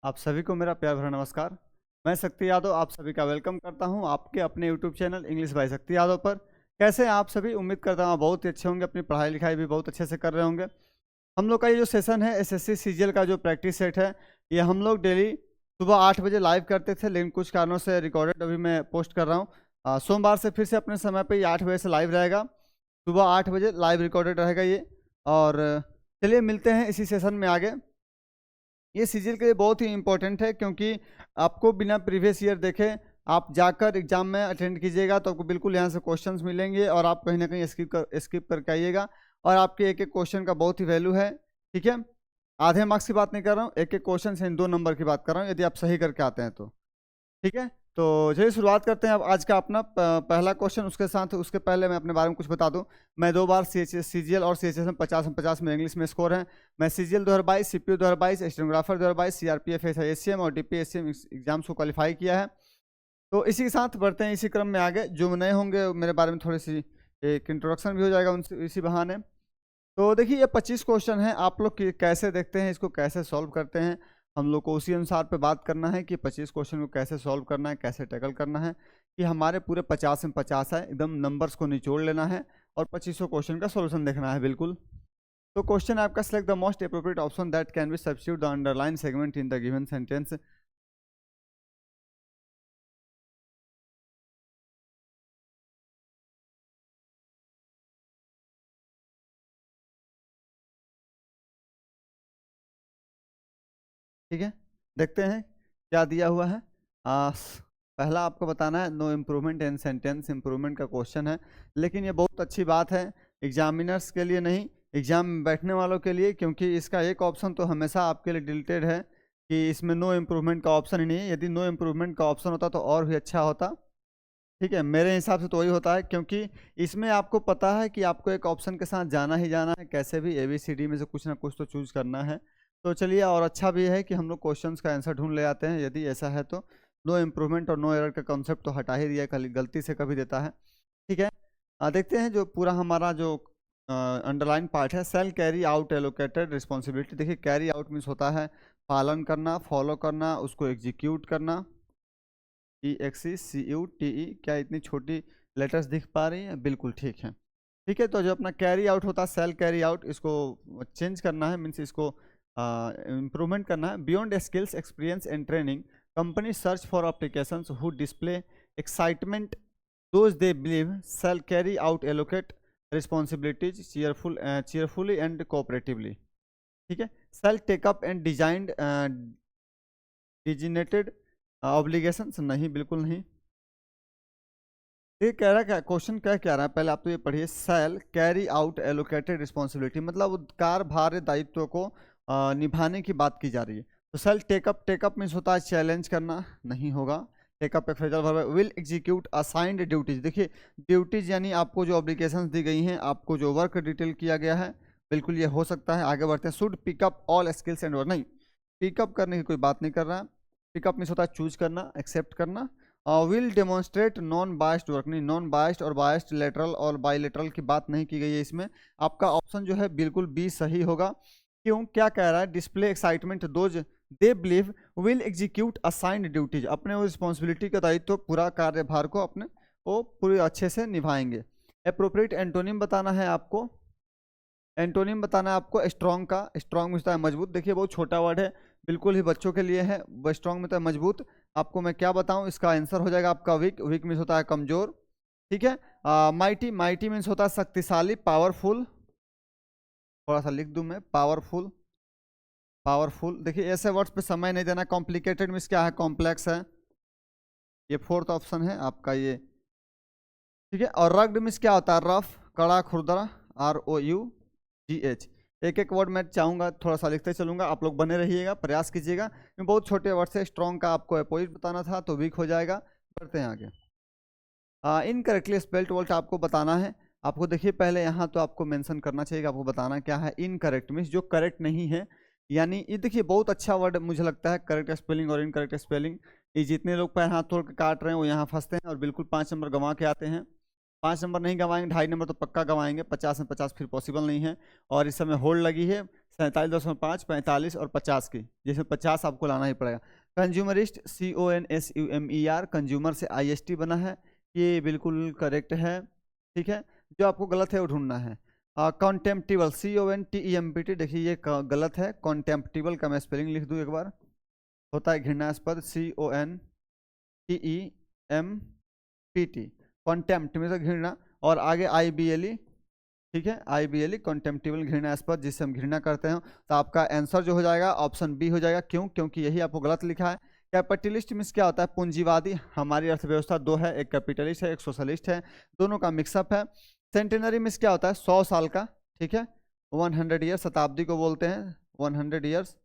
आप सभी को मेरा प्यार भरा नमस्कार। मैं शक्ति यादव आप सभी का वेलकम करता हूं आपके अपने यूट्यूब चैनल इंग्लिश बाय शक्ति यादव पर। कैसे हैं आप सभी? उम्मीद करता हूं बहुत ही अच्छे होंगे, अपनी पढ़ाई लिखाई भी बहुत अच्छे से कर रहे होंगे। हम लोग का ये जो सेशन है एसएससी सीजीएल का जो प्रैक्टिस सेट है, ये हम लोग डेली सुबह 8 बजे लाइव करते थे, लेकिन कुछ कारणों से रिकॉर्डेड अभी मैं पोस्ट कर रहा हूँ। सोमवार से फिर से अपने समय पर ये 8 बजे से लाइव रहेगा। सुबह 8 बजे लाइव रिकॉर्डेड रहेगा ये। और चलिए मिलते हैं इसी सेशन में आगे। ये सीजीएल के लिए बहुत ही इंपॉर्टेंट है, क्योंकि आपको बिना प्रीवियस ईयर देखे आप जाकर एग्जाम में अटेंड कीजिएगा तो आपको बिल्कुल यहाँ से क्वेश्चंस मिलेंगे और आप कहीं ना कहीं स्किप करके आइएगा। और आपके एक एक क्वेश्चन का बहुत ही वैल्यू है, ठीक है। आधे मार्क्स की बात नहीं कर रहा हूँ, एक एक क्वेश्चन से इन 2 नंबर की बात कर रहा हूँ, यदि आप सही करके आते हैं तो, ठीक है। तो चलिए शुरुआत करते हैं अब आज का अपना पहला क्वेश्चन। उसके पहले मैं अपने बारे में कुछ बता दूं। मैं 2 बार सीजीएल और सीएचएस में 50 में इंग्लिश में स्कोर है। मैं सीजीएल 2022, सीपीयू 2022, स्टेनोग्राफर 2022, सीआरपीएफ एसआईएससीएम और डीपीएससीएम एग्जाम्स को क्वालिफाई किया है। तो इसी के साथ बढ़ते हैं इसी क्रम में आगे। जो नए होंगे मेरे बारे में थोड़ी सी एक इंट्रोडक्शन भी हो जाएगा उनसे इसी बहाने। तो देखिए ये 25 क्वेश्चन है, आप लोग कैसे देखते हैं, इसको कैसे सॉल्व करते हैं, हम लोग को उसी अनुसार पे बात करना है कि 25 क्वेश्चन को कैसे सॉल्व करना है, कैसे टैकल करना है कि हमारे पूरे 50 में 50 है, एकदम नंबर्स को निचोड़ लेना है और 2500 क्वेश्चन का सॉल्यूशन देखना है बिल्कुल। तो क्वेश्चन आपका select the most appropriate option that can be substitute the underline segment in the given sentence. ठीक है, देखते हैं क्या दिया हुआ है। पहला आपको बताना है no improvement in sentence improvement का क्वेश्चन है, लेकिन ये बहुत अच्छी बात है एग्जामिनर्स के लिए नहीं, एग्जाम में बैठने वालों के लिए, क्योंकि इसका एक ऑप्शन तो हमेशा आपके लिए डिलीटेड है कि इसमें नो इम्प्रूवमेंट का ऑप्शन ही नहीं है। यदि नो इम्प्रूवमेंट का ऑप्शन होता तो और भी अच्छा होता, ठीक है। मेरे हिसाब से तो वही होता है, क्योंकि इसमें आपको पता है कि आपको एक ऑप्शन के साथ जाना ही जाना है, कैसे भी ABCD में से कुछ ना कुछ तो चूज करना है। तो चलिए, और अच्छा भी है कि हम लोग क्वेश्चंस का आंसर ढूंढ ले आते हैं यदि ऐसा है तो। नो इम्प्रूवमेंट और नो एरर का कॉन्सेप्ट तो हटा ही दिया, कल गलती से कभी देता है, ठीक है। देखते हैं जो पूरा हमारा जो अंडरलाइन पार्ट है, cell carry out allocated responsibility. देखिए कैरी आउट मीन्स होता है पालन करना, फॉलो करना, उसको एग्जीक्यूट करना। EXECUTE, क्या इतनी छोटी लेटर्स दिख पा रही है? बिल्कुल ठीक है, ठीक है। तो जो अपना कैरी आउट होता है सेल कैरी आउट, इसको चेंज करना है, मीन्स इसको इम्प्रूवमेंट करना है। Beyond skills experience and training company search for applications who display excitement those they believe sell carry out allocate responsibilities cheerfully and cooperatively, ठीक है। Sell take up and designed designated obligations, नहीं बिल्कुल नहीं। ये कह रहा है क्या क्वेश्चन, क्या कह रहा है पहले आप तो ये पढ़िए। Shall carry out allocated responsibility मतलब कार्यभार दायित्व को निभाने की बात की जा रही है। तो सेल टेकअप, टेकअप मीन्स होता है चैलेंज करना, नहीं होगा। टेकअप एक फ्रेजल वर्ब है। विल एग्जीक्यूट असाइंड ड्यूटीज, देखिए ड्यूटीज यानी आपको जो ऑब्लिगेशंस दी गई हैं, आपको जो वर्क डिटेल किया गया है, बिल्कुल ये हो सकता है। आगे बढ़ते हैं। Should pickup all skills and work, नहीं, पिकअप करने की कोई बात नहीं कर रहा है। पिकअप मीन्स होता है चूज करना, एक्सेप्ट करना। Will demonstrate non biased work, नहीं, नॉन बायस्ड और बायस्ड लेटरल और बाईलेटरल की बात नहीं की गई है इसमें। आपका ऑप्शन जो है बिल्कुल बी सही होगा। क्यों, क्या कह रहा है? Display excitement those they believe will execute assigned duties, अपने वो रिस्पॉन्सिबिलिटी का दायित्व, पूरा कार्यभार को अपने वो पूरे अच्छे से निभाएंगे। अप्रोप्रिएट एंटोनिम बताना है आपको, एंटोनिम बताना है आपको स्ट्रॉन्ग का। स्ट्रॉन्ग मिलता है मजबूत, देखिए बहुत छोटा वर्ड है, बिल्कुल ही बच्चों के लिए है। स्ट्रॉन्ग में तो मजबूत, आपको मैं क्या बताऊं, इसका आंसर हो जाएगा आपका वीक। वीक मीन्स होता है कमजोर, ठीक है। माइटी, माइटी मीन्स होता है शक्तिशाली, पावरफुल। थोड़ा सा लिख दूं मैं, पावरफुल, पावरफुल। देखिए ऐसे वर्ड्स पे समय नहीं देना। कॉम्प्लिकेटेड मीन्स क्या है? कॉम्प्लेक्स है, ये 4th ऑप्शन है आपका ये, ठीक है। और रग्ड मीन्स क्या होता है? रफ, कड़ा, खुरदरा, ROUGH। एक एक वर्ड मैं चाहूंगा थोड़ा सा लिखते चलूंगा, आप लोग बने रहिएगा, प्रयास कीजिएगा। बहुत छोटे वर्ड से स्ट्रॉन्ग का आपको अपोजिट बताना था तो वीक हो जाएगा। बढ़ते हैं आगे। इनकरेक्टली स्पेल्ड वर्ड आपको बताना है। आपको देखिए पहले यहाँ तो आपको मेंशन करना चाहिए, आपको बताना क्या है। इनकरेक्ट मीन्स जो करेक्ट नहीं है, यानी ये देखिए बहुत अच्छा वर्ड मुझे लगता है, करेक्ट स्पेलिंग और इनकरेक्ट स्पेलिंग। ये जितने लोग पैर हाथ तोड़ के काट रहे हैं वो यहाँ फंसते हैं और बिल्कुल 5 नंबर गंवा के आते हैं। 5 नंबर नहीं गंवाएंगे, 2.5 नंबर तो पक्का गंवाएंगे। 50 में 50 फिर पॉसिबल नहीं है। और इस समय होल्ड लगी है, 47.5, 45 और 50 की, जिसमें 50 आपको लाना ही पड़ेगा। कंज्यूमरिस्ट, CONSUMER, कंज्यूमर से IST बना है, ये बिल्कुल करेक्ट है। ठीक है, जो आपको गलत है वो ढूंढना है। कॉन्टेम्प्टिबल, CONTEMPT, देखिए ये गलत है। कॉन्टेम्प्टिबल का मैं स्पेलिंग लिख दूँ एक बार, होता है घृणास्पद, CONTEMPT, कॉन्टेम्प्ट में घृणा, और आगे IBLE, ठीक है, IBLE कॉन्टेम्प्टिबल, घृणास्पद, जिससे हम घृणा करते हैं। तो आपका आंसर जो हो जाएगा ऑप्शन बी हो जाएगा। क्यों? क्योंकि यही आपको गलत लिखा है। कैपिटलिस्ट मीन्स क्या होता है? पूंजीवादी। हमारी अर्थव्यवस्था दो है, एक कैपिटलिस्ट है, एक सोशलिस्ट है, दोनों का मिक्सअप है। सेंटेनरी मीन्स क्या होता है? 100 साल का, ठीक है, 100 ईयर, शताब्दी को बोलते हैं 100 ईयर्स,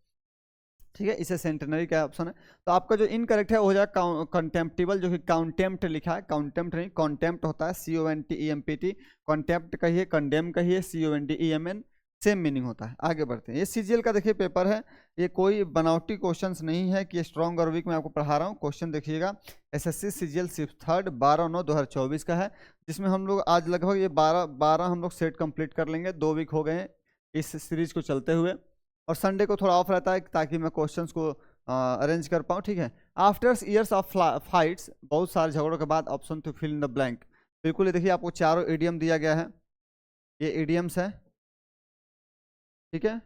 ठीक है, इसे सेंटेनरी का ऑप्शन है। तो आपका जो इनकरेक्ट है वो हो जाएगा कंटेम्प्टिबल, जो कि काउंटेम्प्ट लिखा है, काउंटेम्प्ट नहीं, कॉन्टेम्प्ट होता है, CONTEMPT, कॉन्टेम्प्ट कहिए, कंडेम कहिए, CONDEMN, सेम मीनिंग होता है। आगे बढ़ते हैं। ये CGL का देखिए पेपर है, ये कोई बनावटी क्वेश्चंस नहीं है कि स्ट्रॉन्ग और वीक में आपको पढ़ा रहा हूँ। क्वेश्चन देखिएगा, SSC CGL शिफ्ट थर्ड 12/9/2024 का है, जिसमें हम लोग आज लगभग ये 12 हम लोग सेट कंप्लीट कर लेंगे। 2 वीक हो गए हैं इस सीरीज को चलते हुए, और संडे को थोड़ा ऑफ रहता है ताकि मैं क्वेश्चंस को अरेंज कर पाऊँ, ठीक है। आफ्टर ईयर्स ऑफ फाइट्स, बहुत सारे झगड़ों के बाद, option to fill in the blank, बिल्कुल ये देखिए आपको चारों इडियम दिया गया है, ये इडियम्स है, ठीक है।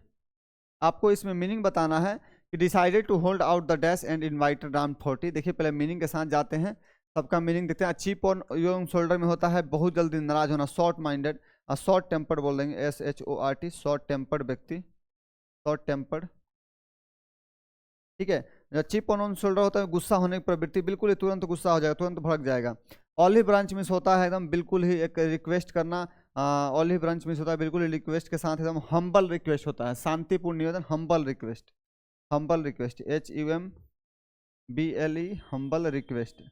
आपको इसमें मीनिंग बताना है कि decided to hold out the dash and invited round 40। देखिए पहले मीनिंग के साथ जाते हैं, सबका मीनिंग देखते हैं। चीप ऑन योंग शोल्डर में होता है बहुत जल्दी नाराज होना, शॉर्ट माइंडेड, शॉर्ट टेम्पर्ड बोल देंगे, SHORT, शॉर्ट टेम्पर्ड व्यक्ति, शॉर्ट टेम्पर्ड, ठीक है। जब चिप ऑन शोल्डर होता है गुस्सा होने की प्रवृत्ति, बिल्कुल ही तुरंत गुस्सा हो जाएगा, तुरंत भड़क जाएगा। ऑलिव ब्रांच मिस होता है एकदम बिल्कुल ही एक रिक्वेस्ट करना, ऑलिव ब्रांच मिस होता है बिल्कुल ही रिक्वेस्ट के साथ, एकदम हम्बल रिक्वेस्ट होता है, शांतिपूर्ण निवेदन, humble request, humble request, HUMBLE, humble request,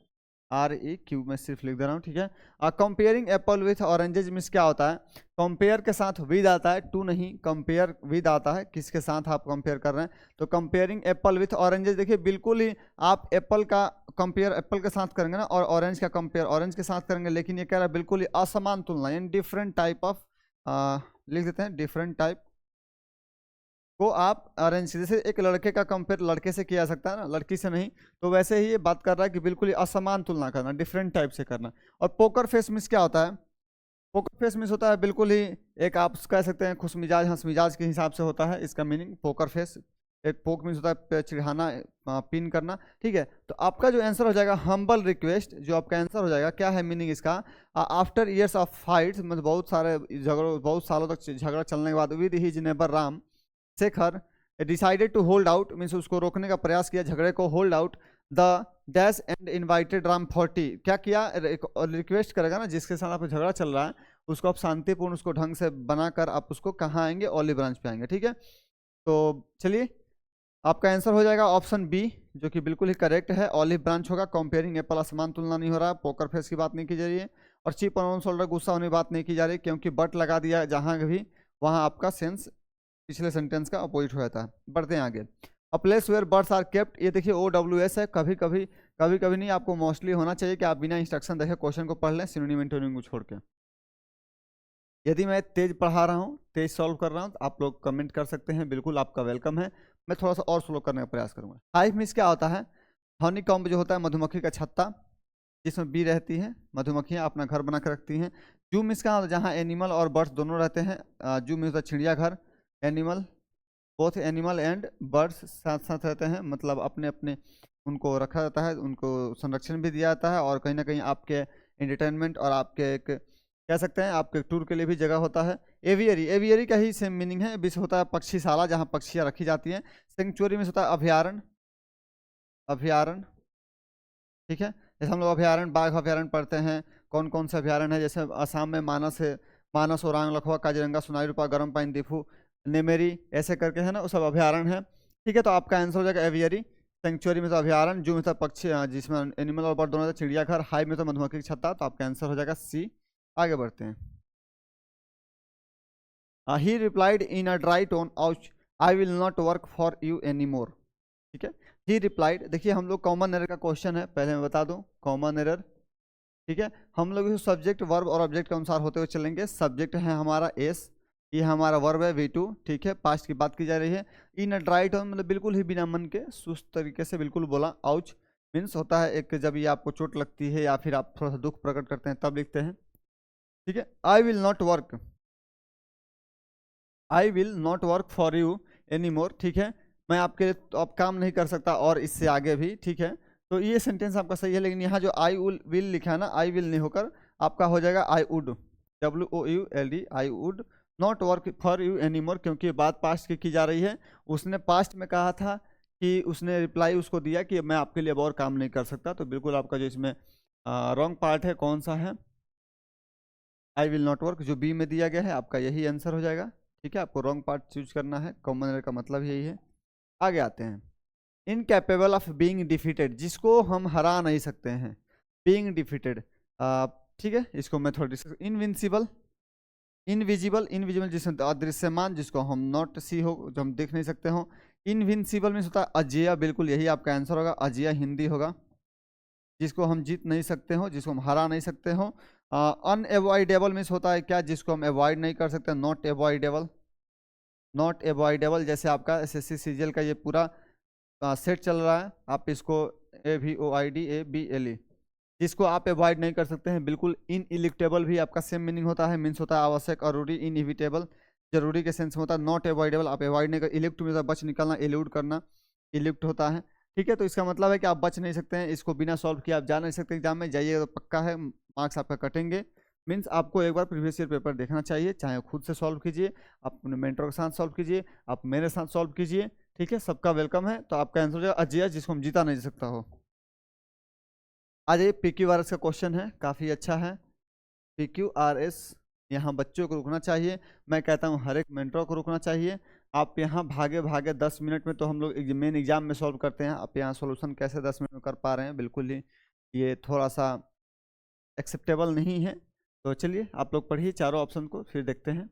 REQ में सिर्फ लिख दे रहा हूँ, ठीक है। Comparing Apple with oranges means क्या होता है? कंपेयर के साथ विद आता है, टू नहीं, कंपेयर विद आता है, किसके साथ आप कंपेयर कर रहे हैं? तो कंपेयरिंग एप्पल विथ ऑरेंजेज, देखिए बिल्कुल ही आप एप्पल का कंपेयर एप्पल के साथ करेंगे ना, और ऑरेंज का कंपेयर ऑरेंज के साथ करेंगे, लेकिन ये कह रहा है बिल्कुल ही असमान तुलना, यानी डिफरेंट टाइप ऑफ, लिख देते हैं डिफरेंट टाइप को आप अरेंज, जैसे एक लड़के का कंपेयर लड़के से किया जा सकता है ना, लड़की से नहीं, तो वैसे ही ये बात कर रहा है कि बिल्कुल ही असमान तुलना करना, डिफरेंट टाइप से करना। और पोकर फेस मिस क्या होता है? पोकर फेस मिस होता है बिल्कुल ही एक, आप कह सकते हैं खुश मिजाज, हंस मिजाज के हिसाब से होता है इसका मीनिंग पोकर फेस। एक पोक मिस होता है चिढ़ाना, पिन करना, ठीक है। तो आपका जो आंसर हो जाएगा हम्बल रिक्वेस्ट, जो आपका आंसर हो जाएगा, क्या है मीनिंग इसका? आफ्टर ईयर्स ऑफ फाइट्स, मतलब बहुत सारे झगड़ों, बहुत सालों तक झगड़ा चलने के बाद, with his neighbour Ram Shekhar decided to hold out, means उसको रोकने का प्रयास किया, झगड़े को, hold out the dash and invited Ram 40, क्या किया? रिक्वेस्ट करेगा ना, जिसके साथ आपको झगड़ा चल रहा है उसको आप शांतिपूर्ण, उसको ढंग से बनाकर आप उसको कहाँ आएंगे? ऑलिव ब्रांच पे आएंगे, ठीक है। तो चलिए आपका आंसर हो जाएगा ऑप्शन बी, जो कि बिल्कुल ही करेक्ट है, ऑलिव ब्रांच होगा। कंपेयरिंग एप्पल, असमान तुलना नहीं हो रहा, पोकर फेस की बात नहीं की जा रही है, और चीप ऑन शोल्डर गुस्सा होने की बात नहीं की जा रही, क्योंकि बट लगा दिया जहाँ भी, वहाँ आपका सेंस पिछले सेंटेंस का अपोजिट हो जाता है। बढ़ते हैं आगे। A place where birds are kept, ये देखिए OWS है, कभी कभी नहीं, आपको मोस्टली होना चाहिए कि आप बिना इंस्ट्रक्शन देखे क्वेश्चन को पढ़ लें, सिनोनिम एंटोनिम को छोड़ के। यदि मैं तेज पढ़ा रहा हूँ, तेज सॉल्व कर रहा हूँ, तो आप लोग कमेंट कर सकते हैं, बिल्कुल आपका वेलकम है। मैं थोड़ा सा और स्लो करने का प्रयास करूँगा। हाइव मिस क्या होता है? हनी कॉम्ब जो होता है मधुमक्खी का छत्ता, जिसमें बी रहती है, मधुमक्खियाँ अपना घर बना कर रखती हैं। जू मिस का जहाँ एनिमल और बर्ड्स दोनों रहते हैं, जू मिस होता है चिड़ियाघर, animal, both animal and birds साथ साथ रहते हैं, मतलब अपने अपने उनको रखा जाता है, उनको संरक्षण भी दिया जाता है, और कहीं ना कहीं आपके एंटरटेनमेंट और आपके एक कह सकते हैं आपके टूर के लिए भी जगह होता है। एवियरी, एवियरी का ही सेम मीनिंग है, बीच होता है पक्षीशाला, जहाँ पक्षियाँ रखी जाती हैं। सेंचुरी में होता है अभयारण्य, अभयारण्य, ठीक है। जैसे हम लोग अभयारण्य, बाघ अभयारण्य पढ़ते हैं, कौन कौन से अभयारण्य है? जैसे असम में मानस है, मानस, ओरांग, लखवा, काजीरंगा, सोनाई रूपा, गरम पाइन, दिफू, नेमेरी, ऐसे करके है ना, वो सब अभयारण्य है, ठीक है। तो आपका आंसर हो जाएगा एवियरी। सेंचुरी में तो अभयारण्य, जू में तो पक्षी, जिसमें एनिमल और बर्ड दोनों, चिड़ियाघर, हाई में तो मधुमक्खी की छत्ता, तो आपका आंसर हो जाएगा सी। आगे बढ़ते हैं। ही replied in a dry tone, I will not work for you any more, ठीक है। ही रिप्लाइड, देखिए हम लोग कॉमन एरर का क्वेश्चन है, पहले मैं बता दूं कॉमन एरर, ठीक है। हम लोग सब्जेक्ट, वर्ब और ऑब्जेक्ट के अनुसार होते हुए चलेंगे। सब्जेक्ट है हमारा एस, ये हमारा वर्ब है V2, ठीक है, पास्ट की बात की जा रही है। इन अ ड्राई टोन मतलब बिल्कुल ही बिना मन के सुस्त तरीके से बिल्कुल बोला। आउच मीन्स होता है एक जब ये आपको चोट लगती है या फिर आप थोड़ा सा दुख प्रकट करते हैं तब लिखते हैं, ठीक है। I will not work for you any more, ठीक है, मैं आपके लिए तो अब काम नहीं कर सकता और इससे आगे भी, ठीक है। तो ये सेंटेंस आपका सही है, लेकिन यहाँ जो आई विल लिखा है ना, आई विल नहीं होकर आपका हो जाएगा I would, WOULD, I would not work for you any more, क्योंकि बात पास्ट की जा रही है। उसने पास्ट में कहा था कि उसने रिप्लाई उसको दिया कि मैं आपके लिए अब और काम नहीं कर सकता, तो बिल्कुल आपका जो इसमें रॉन्ग पार्ट है कौन सा है, आई विल नॉट वर्क, जो बी में दिया गया है आपका यही आंसर हो जाएगा, ठीक है। आपको रॉन्ग पार्ट चूज करना है, कॉमन एरर का मतलब यही है। आगे आते हैं, इनकैपेबल ऑफ बीइंग डिफीटेड, जिसको हम हरा नहीं सकते हैं, बीइंग डिफीटेड, ठीक है। इसको मैं थोड़ा डिस्कस, इनविंसिबल, इनविजिबल जिसमें अदृश्यमान, जिसको हम नॉट सी हो, जो हम देख नहीं सकते हो। इनविंसिबल मीन्स होता है अजेय, बिल्कुल यही आपका आंसर होगा, अजेय हिंदी होगा, जिसको हम जीत नहीं सकते हो, जिसको हम हरा नहीं सकते हो। अनएवॉइडेबल मीन्स होता है क्या, जिसको हम अवॉइड नहीं कर सकते, नॉट अवॉइडेबल, नॉट अवॉइडेबल। जैसे आपका SSC CGL का ये पूरा सेट चल रहा है, आप इसको AVOIDABLE, जिसको आप अवॉइड नहीं कर सकते हैं, बिल्कुल। इनइलिक्टेबल भी आपका सेम मीनिंग होता है, मीन्स होता है आवश्यक, अरूरी, इनइविटेबल जरूरी के सेंस में होता है। नॉट अवॉइडेबल आप अवॉइड नहीं कर, इलिप्ट में बच निकलना, एल्यूड करना, इलिप्ट होता है, ठीक है। तो इसका मतलब है कि आप बच नहीं सकते हैं, इसको बिना सॉल्व किए आप जा नहीं सकते एग्जाम में, जाइएगा तो पक्का है मार्क्स आपका कटेंगे। मीन्स आपको एक बार प्रीवियस ईयर पेपर देखना चाहिए, चाहे खुद से सॉल्व कीजिए, आप अपने मेंटर के साथ सॉल्व कीजिए, आप मेरे साथ सॉल्व कीजिए, ठीक है, सबका वेलकम है। तो आपका आंसर हो जाएगा अजय, जिसको हम जीता नहीं सकता हो। आज ये PQRS का क्वेश्चन है, काफ़ी अच्छा है। PQRS, यहाँ बच्चों को रुकना चाहिए, मैं कहता हूँ हर एक मेंटर को रुकना चाहिए। आप यहाँ भागे भागे 10 मिनट में तो हम लोग मेन एग्जाम में सॉल्व करते हैं, आप यहाँ सॉल्यूशन कैसे 10 मिनट में कर पा रहे हैं, बिल्कुल ही ये थोड़ा सा एक्सेप्टेबल नहीं है। तो चलिए आप लोग पढ़िए चारों ऑप्शन को, फिर देखते हैं।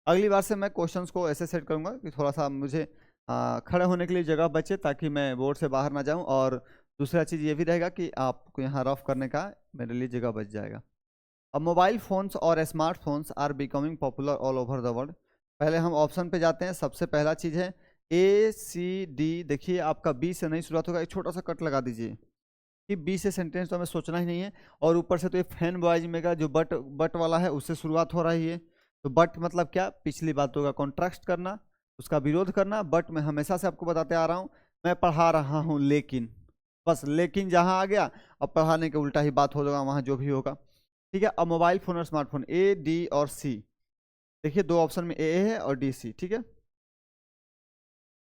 अगली बार से मैं क्वेश्चंस को ऐसे सेट करूँगा कि थोड़ा सा मुझे खड़े होने के लिए जगह बचे, ताकि मैं बोर्ड से बाहर ना जाऊँ, और दूसरा चीज़ ये भी रहेगा कि आपको यहाँ रफ करने का मेरे लिए जगह बच जाएगा। अब मोबाइल फ़ोन्स और smartphones are becoming popular all over the world. पहले हम ऑप्शन पे जाते हैं, सबसे पहला चीज़ है ACD। देखिए आपका B से नहीं शुरुआत होगा, एक छोटा सा कट लगा दीजिए कि B से सेंटेंस तो हमें सोचना ही नहीं है। और ऊपर से तो ये फैन बॉयज में का जो बट वाला है उससे शुरुआत हो रही है, तो बट मतलब क्या, पिछली बातों का कॉन्ट्रास्ट करना, उसका विरोध करना। बट मैं हमेशा से आपको बताते आ रहा हूँ, मैं पढ़ा रहा हूँ लेकिन, बस लेकिन जहाँ आ गया, अब पढ़ाने के उल्टा ही बात हो जाएगा वहाँ जो भी होगा, ठीक है। अब मोबाइल फ़ोन और स्मार्टफोन A, D और C, देखिए दो ऑप्शन में A है और D, C, ठीक है।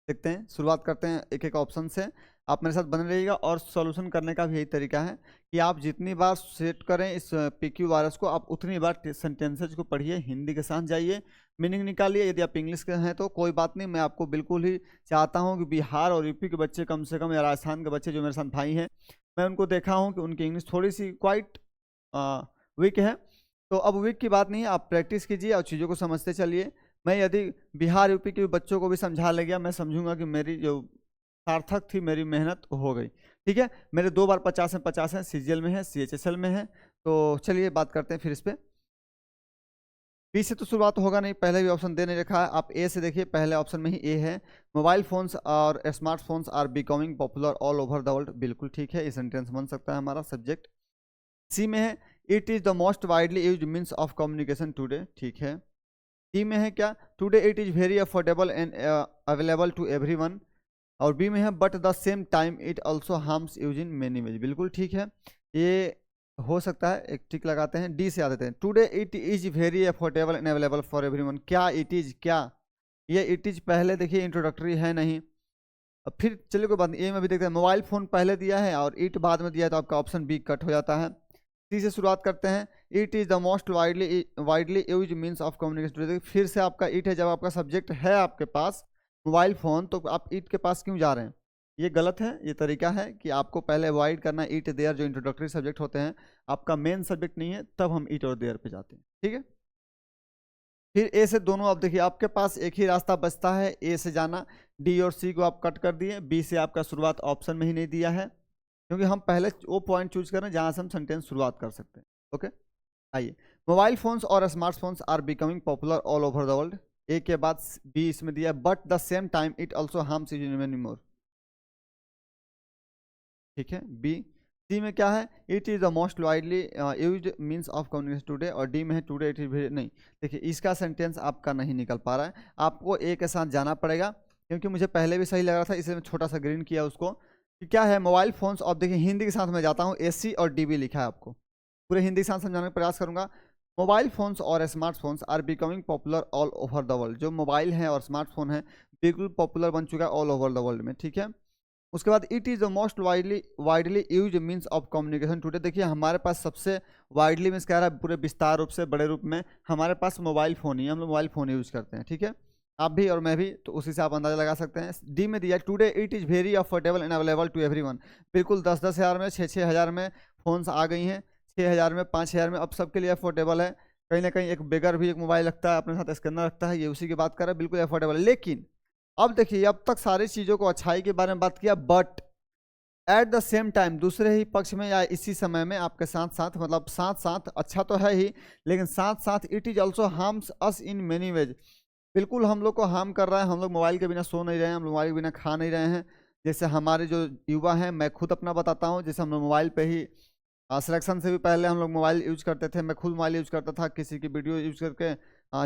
देखते हैं, शुरुआत करते हैं एक एक ऑप्शन से, आप मेरे साथ बने रहिएगा। और सॉल्यूशन करने का भी यही तरीका है कि आप जितनी बार सेट करें इस PQRS को, आप उतनी बार सेंटेंसेज को पढ़िए, हिंदी के साथ जाइए, मीनिंग निकालिए। यदि आप इंग्लिश के हैं तो कोई बात नहीं, मैं आपको बिल्कुल ही चाहता हूँ कि बिहार और यूपी के बच्चे कम से कम, या राजस्थान के बच्चे जो मेरे साथ भाई हैं, मैं उनको देखा हूँ कि उनकी इंग्लिश थोड़ी सी क्वाइट वीक है। तो अब वीक की बात नहीं है, आप प्रैक्टिस कीजिए और चीज़ों को समझते चलिए। मैं यदि बिहार यूपी के बच्चों को भी समझा ले गया, मैं समझूंगा कि मेरी जो सार्थक थी, मेरी मेहनत हो गई, ठीक है। मेरे 2 बार 50 में 50 हैं, CGL में है, CHSL में है। तो चलिए बात करते हैं फिर इस पर। बी से तो शुरुआत होगा नहीं, पहले भी ऑप्शन दे नहीं रखा है, आप ए से देखिए, पहले ऑप्शन में ही ए है। मोबाइल फोन्स और smartphones are becoming popular all over the world, बिल्कुल ठीक है, ये सेंटेंस बन सकता है हमारा सब्जेक्ट। सी में है it is the most widely use means of communication today, ठीक है। डी में है क्या, today it is very affordable and available to everyone. और बी में है but the same time it also harms us in many ways, बिल्कुल ठीक है, ये हो सकता है, एक टिक लगाते हैं। डी से आ देते हैं, today it is very affordable and available for everyone. क्या इट इज़, क्या ये इट इज़ पहले देखिए इंट्रोडक्टरी है नहीं, अब फिर चलिए कोई बात नहीं, ए में भी देखते हैं, मोबाइल फ़ोन पहले दिया है और इट बाद में दिया है, तो आपका ऑप्शन बी कट हो जाता है। सी से शुरुआत करते हैं, it is the most widely use means of communication. फिर से आपका इट है, जब आपका सब्जेक्ट है आपके पास मोबाइल फ़ोन, तो आप इट के पास क्यों जा रहे हैं, ये गलत है। ये तरीका है कि आपको पहले अवॉइड करना है इट देयर, जो इंट्रोडक्टरी सब्जेक्ट होते हैं, आपका मेन सब्जेक्ट नहीं है, तब हम इट और देयर पे जाते हैं, ठीक है। फिर ए से दोनों, आप देखिए आपके पास एक ही रास्ता बचता है, ए से जाना। डी और सी को आप कट कर दिए, बी से आपका शुरुआत ऑप्शन में ही नहीं दिया है, क्योंकि हम पहले वो पॉइंट चूज करें जहां से हम सेंटेंस शुरुआत कर सकते हैं, ओके। आइए, मोबाइल फोन्स और smartphones are becoming popular all over the world, A के बाद बी इसमें दिया है, but the same time it also harms you many more. ठीक है, बी। सी में क्या है, it is the most widely used means of communication today, और डी में है टुडे इट इज वेरी, नहीं देखिए इसका सेंटेंस आपका नहीं निकल पा रहा है, आपको ए के साथ जाना पड़ेगा, क्योंकि मुझे पहले भी सही लग रहा था इसलिए मैं छोटा सा ग्रीन किया उसको कि क्या है मोबाइल फोन्स। अब देखिए हिंदी के साथ मैं जाता हूँ, एसी और डीबी लिखा है, आपको पूरे हिंदी के साथ समझाने का प्रयास करूंगा। मोबाइल फोन्स और smartphones are becoming popular all over the world. जो मोबाइल हैं और स्मार्टफोन है बिल्कुल पॉपुलर बन चुका है ऑल ओवर द वर्ल्ड में। ठीक है, उसके बाद it is the most widely use means of communication today. देखिए हमारे पास सबसे वाइडली मीन्स कह रहा है पूरे विस्तार रूप से बड़े रूप में हमारे पास मोबाइल फ़ोन ही, हम लोग मोबाइल फ़ोन यूज़ करते हैं। ठीक है, आप भी और मैं भी, तो उसी से आप अंदाजा लगा सकते हैं। डी में दिया today it is very affordable and available to everyone. बिल्कुल 10-10 हज़ार में, 6-6 हज़ार में फ़ोन्स आ गई हैं, 6 हज़ार में, 5 हज़ार में, अब सबके लिए अफोर्डेबल है। कहीं ना कहीं एक बेगर भी एक मोबाइल रखता है अपने साथ, स्कैनर रखता है, ये उसी की बात कर रहा है, बिल्कुल अफोर्डेबल है। लेकिन अब देखिए अब तक सारी चीज़ों को अच्छाई के बारे में बात किया, but at the same time दूसरे ही पक्ष में या इसी समय में आपके साथ साथ, मतलब साथ साथ अच्छा तो है ही, लेकिन साथ साथ it is also harms us in many ways. बिल्कुल हम लोग को हार्म कर रहा है, हम लोग मोबाइल के बिना सो नहीं रहे हैं, हम लोग मोबाइल के बिना खा नहीं रहे हैं। जैसे हमारे जो युवा हैं, मैं खुद अपना बताता हूँ, जैसे हम लोग मोबाइल पे ही सिलेक्शन से भी पहले हम लोग मोबाइल यूज करते थे, मैं खुद मोबाइल यूज करता था, किसी की वीडियो यूज करके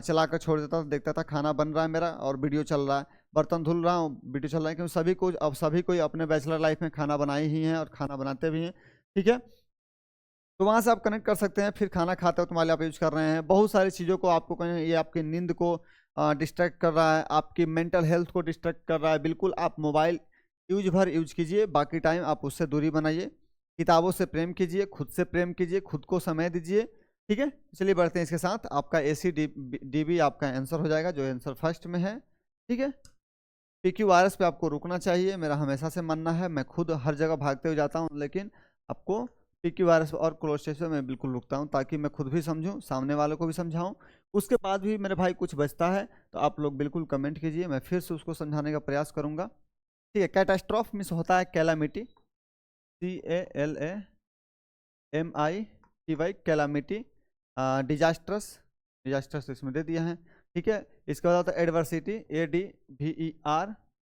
चला कर छोड़ देता था, देखता था खाना बन रहा है मेरा और वीडियो चल रहा है, बर्तन धुल रहा हूँ वीडियो चल रहा है, क्योंकि सभी को अब सभी कोई अपने बैचलर लाइफ में खाना बनाए ही हैं और खाना बनाते भी हैं। ठीक है, तो वहाँ से आप कनेक्ट कर सकते हैं, फिर खाना खाते हो तुम्हारे आप यूज कर रहे हैं, बहुत सारी चीज़ों को आपको कहीं ये आपकी नींद को डिस्ट्रैक्ट कर रहा है, आपकी मेंटल हेल्थ को डिस्ट्रैक्ट कर रहा है। बिल्कुल आप मोबाइल यूज कीजिए, बाकी टाइम आप उससे दूरी बनाइए, किताबों से प्रेम कीजिए, खुद से प्रेम कीजिए, खुद को समय दीजिए। ठीक है, चलिए बढ़ते हैं इसके साथ। आपका ACDB आपका आंसर हो जाएगा, जो आंसर फर्स्ट में है। ठीक है, PQRS पे आपको रुकना चाहिए, मेरा हमेशा से मानना है, मैं खुद हर जगह भागते हुए जाता हूँ, लेकिन आपको PQRS और क्लोज टेस्ट पे मैं बिल्कुल रुकता हूँ, ताकि मैं खुद भी समझूँ, सामने वालों को भी समझाऊँ। उसके बाद भी मेरे भाई कुछ बचता है तो आप लोग बिल्कुल कमेंट कीजिए, मैं फिर से उसको समझाने का प्रयास करूँगा। ठीक है, कैटास्ट्रॉफ मीन्स होता है calamity, CALAMITY, calamity, disastrous, disastrous इसमें दे दिया है। ठीक है, इसके बाद होता है एडवर्सिटी,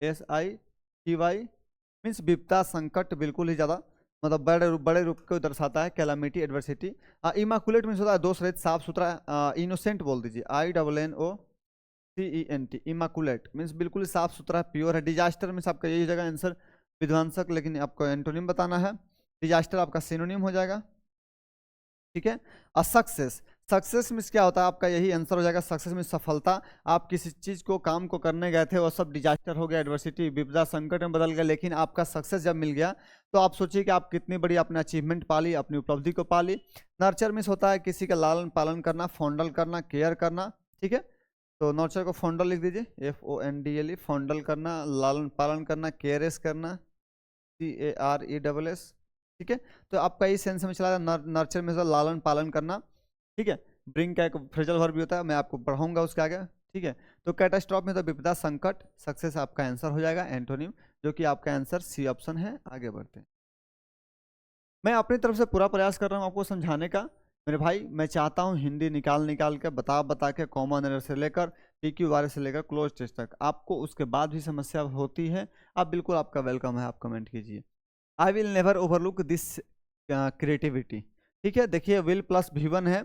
ADVERSITY, मीन्स विपदा, संकट, बिल्कुल ही ज़्यादा, मतलब बड़े रूप को दर्शाता है कैलामिटी, एडवर्सिटी। इमाकुलेट मीन्स होता है दोष रहित, साफ सुथरा, इनोसेंट बोल दीजिए, INNOCENT, इमाकुलेट मीन्स बिल्कुल साफ सुथरा, प्योर है। डिजास्टर मीन्स आपका यही जगह आंसर विध्वंसक, लेकिन आपको एंटोनिम बताना है, डिजास्टर आपका सिनोनिम हो जाएगा। ठीक है, सक्सेस, सक्सेस मीन्स क्या होता है आपका यही आंसर हो जाएगा, सक्सेस मीन्स सफलता। आप किसी चीज को काम को करने गए थे, वो सब डिजास्टर हो गया, एडवर्सिटी विपदा संकट में बदल गया, लेकिन आपका सक्सेस जब मिल गया तो आप सोचिए कि आप कितनी बड़ी अपने अचीवमेंट पाली, अपनी उपलब्धि को पाली। नर्चर मीन्स होता है किसी का लालन पालन करना, फॉन्डल करना, केयर करना। ठीक है, तो नर्चर को फॉन्डल लिख दीजिए, FONDLE, फॉन्डल करना, लालन पालन करना, केयरेस करना, CARESS। ठीक है, तो आपका इस सेंस में चला जाए, नर्चर में लालन पालन करना। ठीक है, ब्रिंग का एक फ्रेजल वर्ब भी होता है, मैं आपको पढ़ाऊंगा उसके आगे। ठीक है, तो कैटास्ट्रॉफ में तो विपदा, संकट, सक्सेस आपका आंसर हो जाएगा एंटोनिम, जो कि आपका आंसर सी ऑप्शन है। आगे बढ़ते हैं, मैं अपनी तरफ से पूरा प्रयास कर रहा हूँ आपको समझाने का मेरे भाई। मैं चाहता हूँ हिंदी निकाल के बता के कॉमन एरर से लेकर PQRS से लेकर क्लोज टेस्ट तक, आपको उसके बाद भी समस्या होती है, आप बिल्कुल आपका वेलकम है, आप कमेंट कीजिए। I will never overlook this creativity. ठीक है, देखिए विल प्लस V1 है,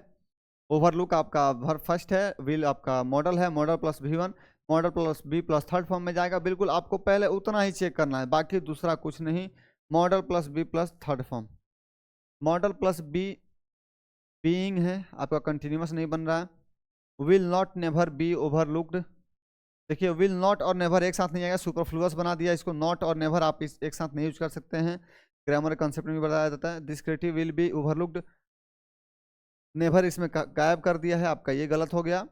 ओवरलुक आपका वर्ब फर्स्ट है, विल आपका मॉडल है, model plus V1, model plus B plus third form में जाएगा। बिल्कुल आपको पहले उतना ही चेक करना है, बाकी दूसरा कुछ नहीं। Model plus B plus third form, model plus B being है आपका, कंटिन्यूअस नहीं बन रहा है। Will not never be overlooked, देखिए विल नॉट और नेवर एक साथ नहीं आएगा, सुपरफ्लुअस बना दिया इसको, नॉट और नेवर आप इस एक साथ नहीं यूज कर सकते हैं, ग्रामर कंसेप्ट में भी बताया जाता है। This creative will be overlooked, never इसमें गायब कर दिया है आपका, ये गलत हो गया।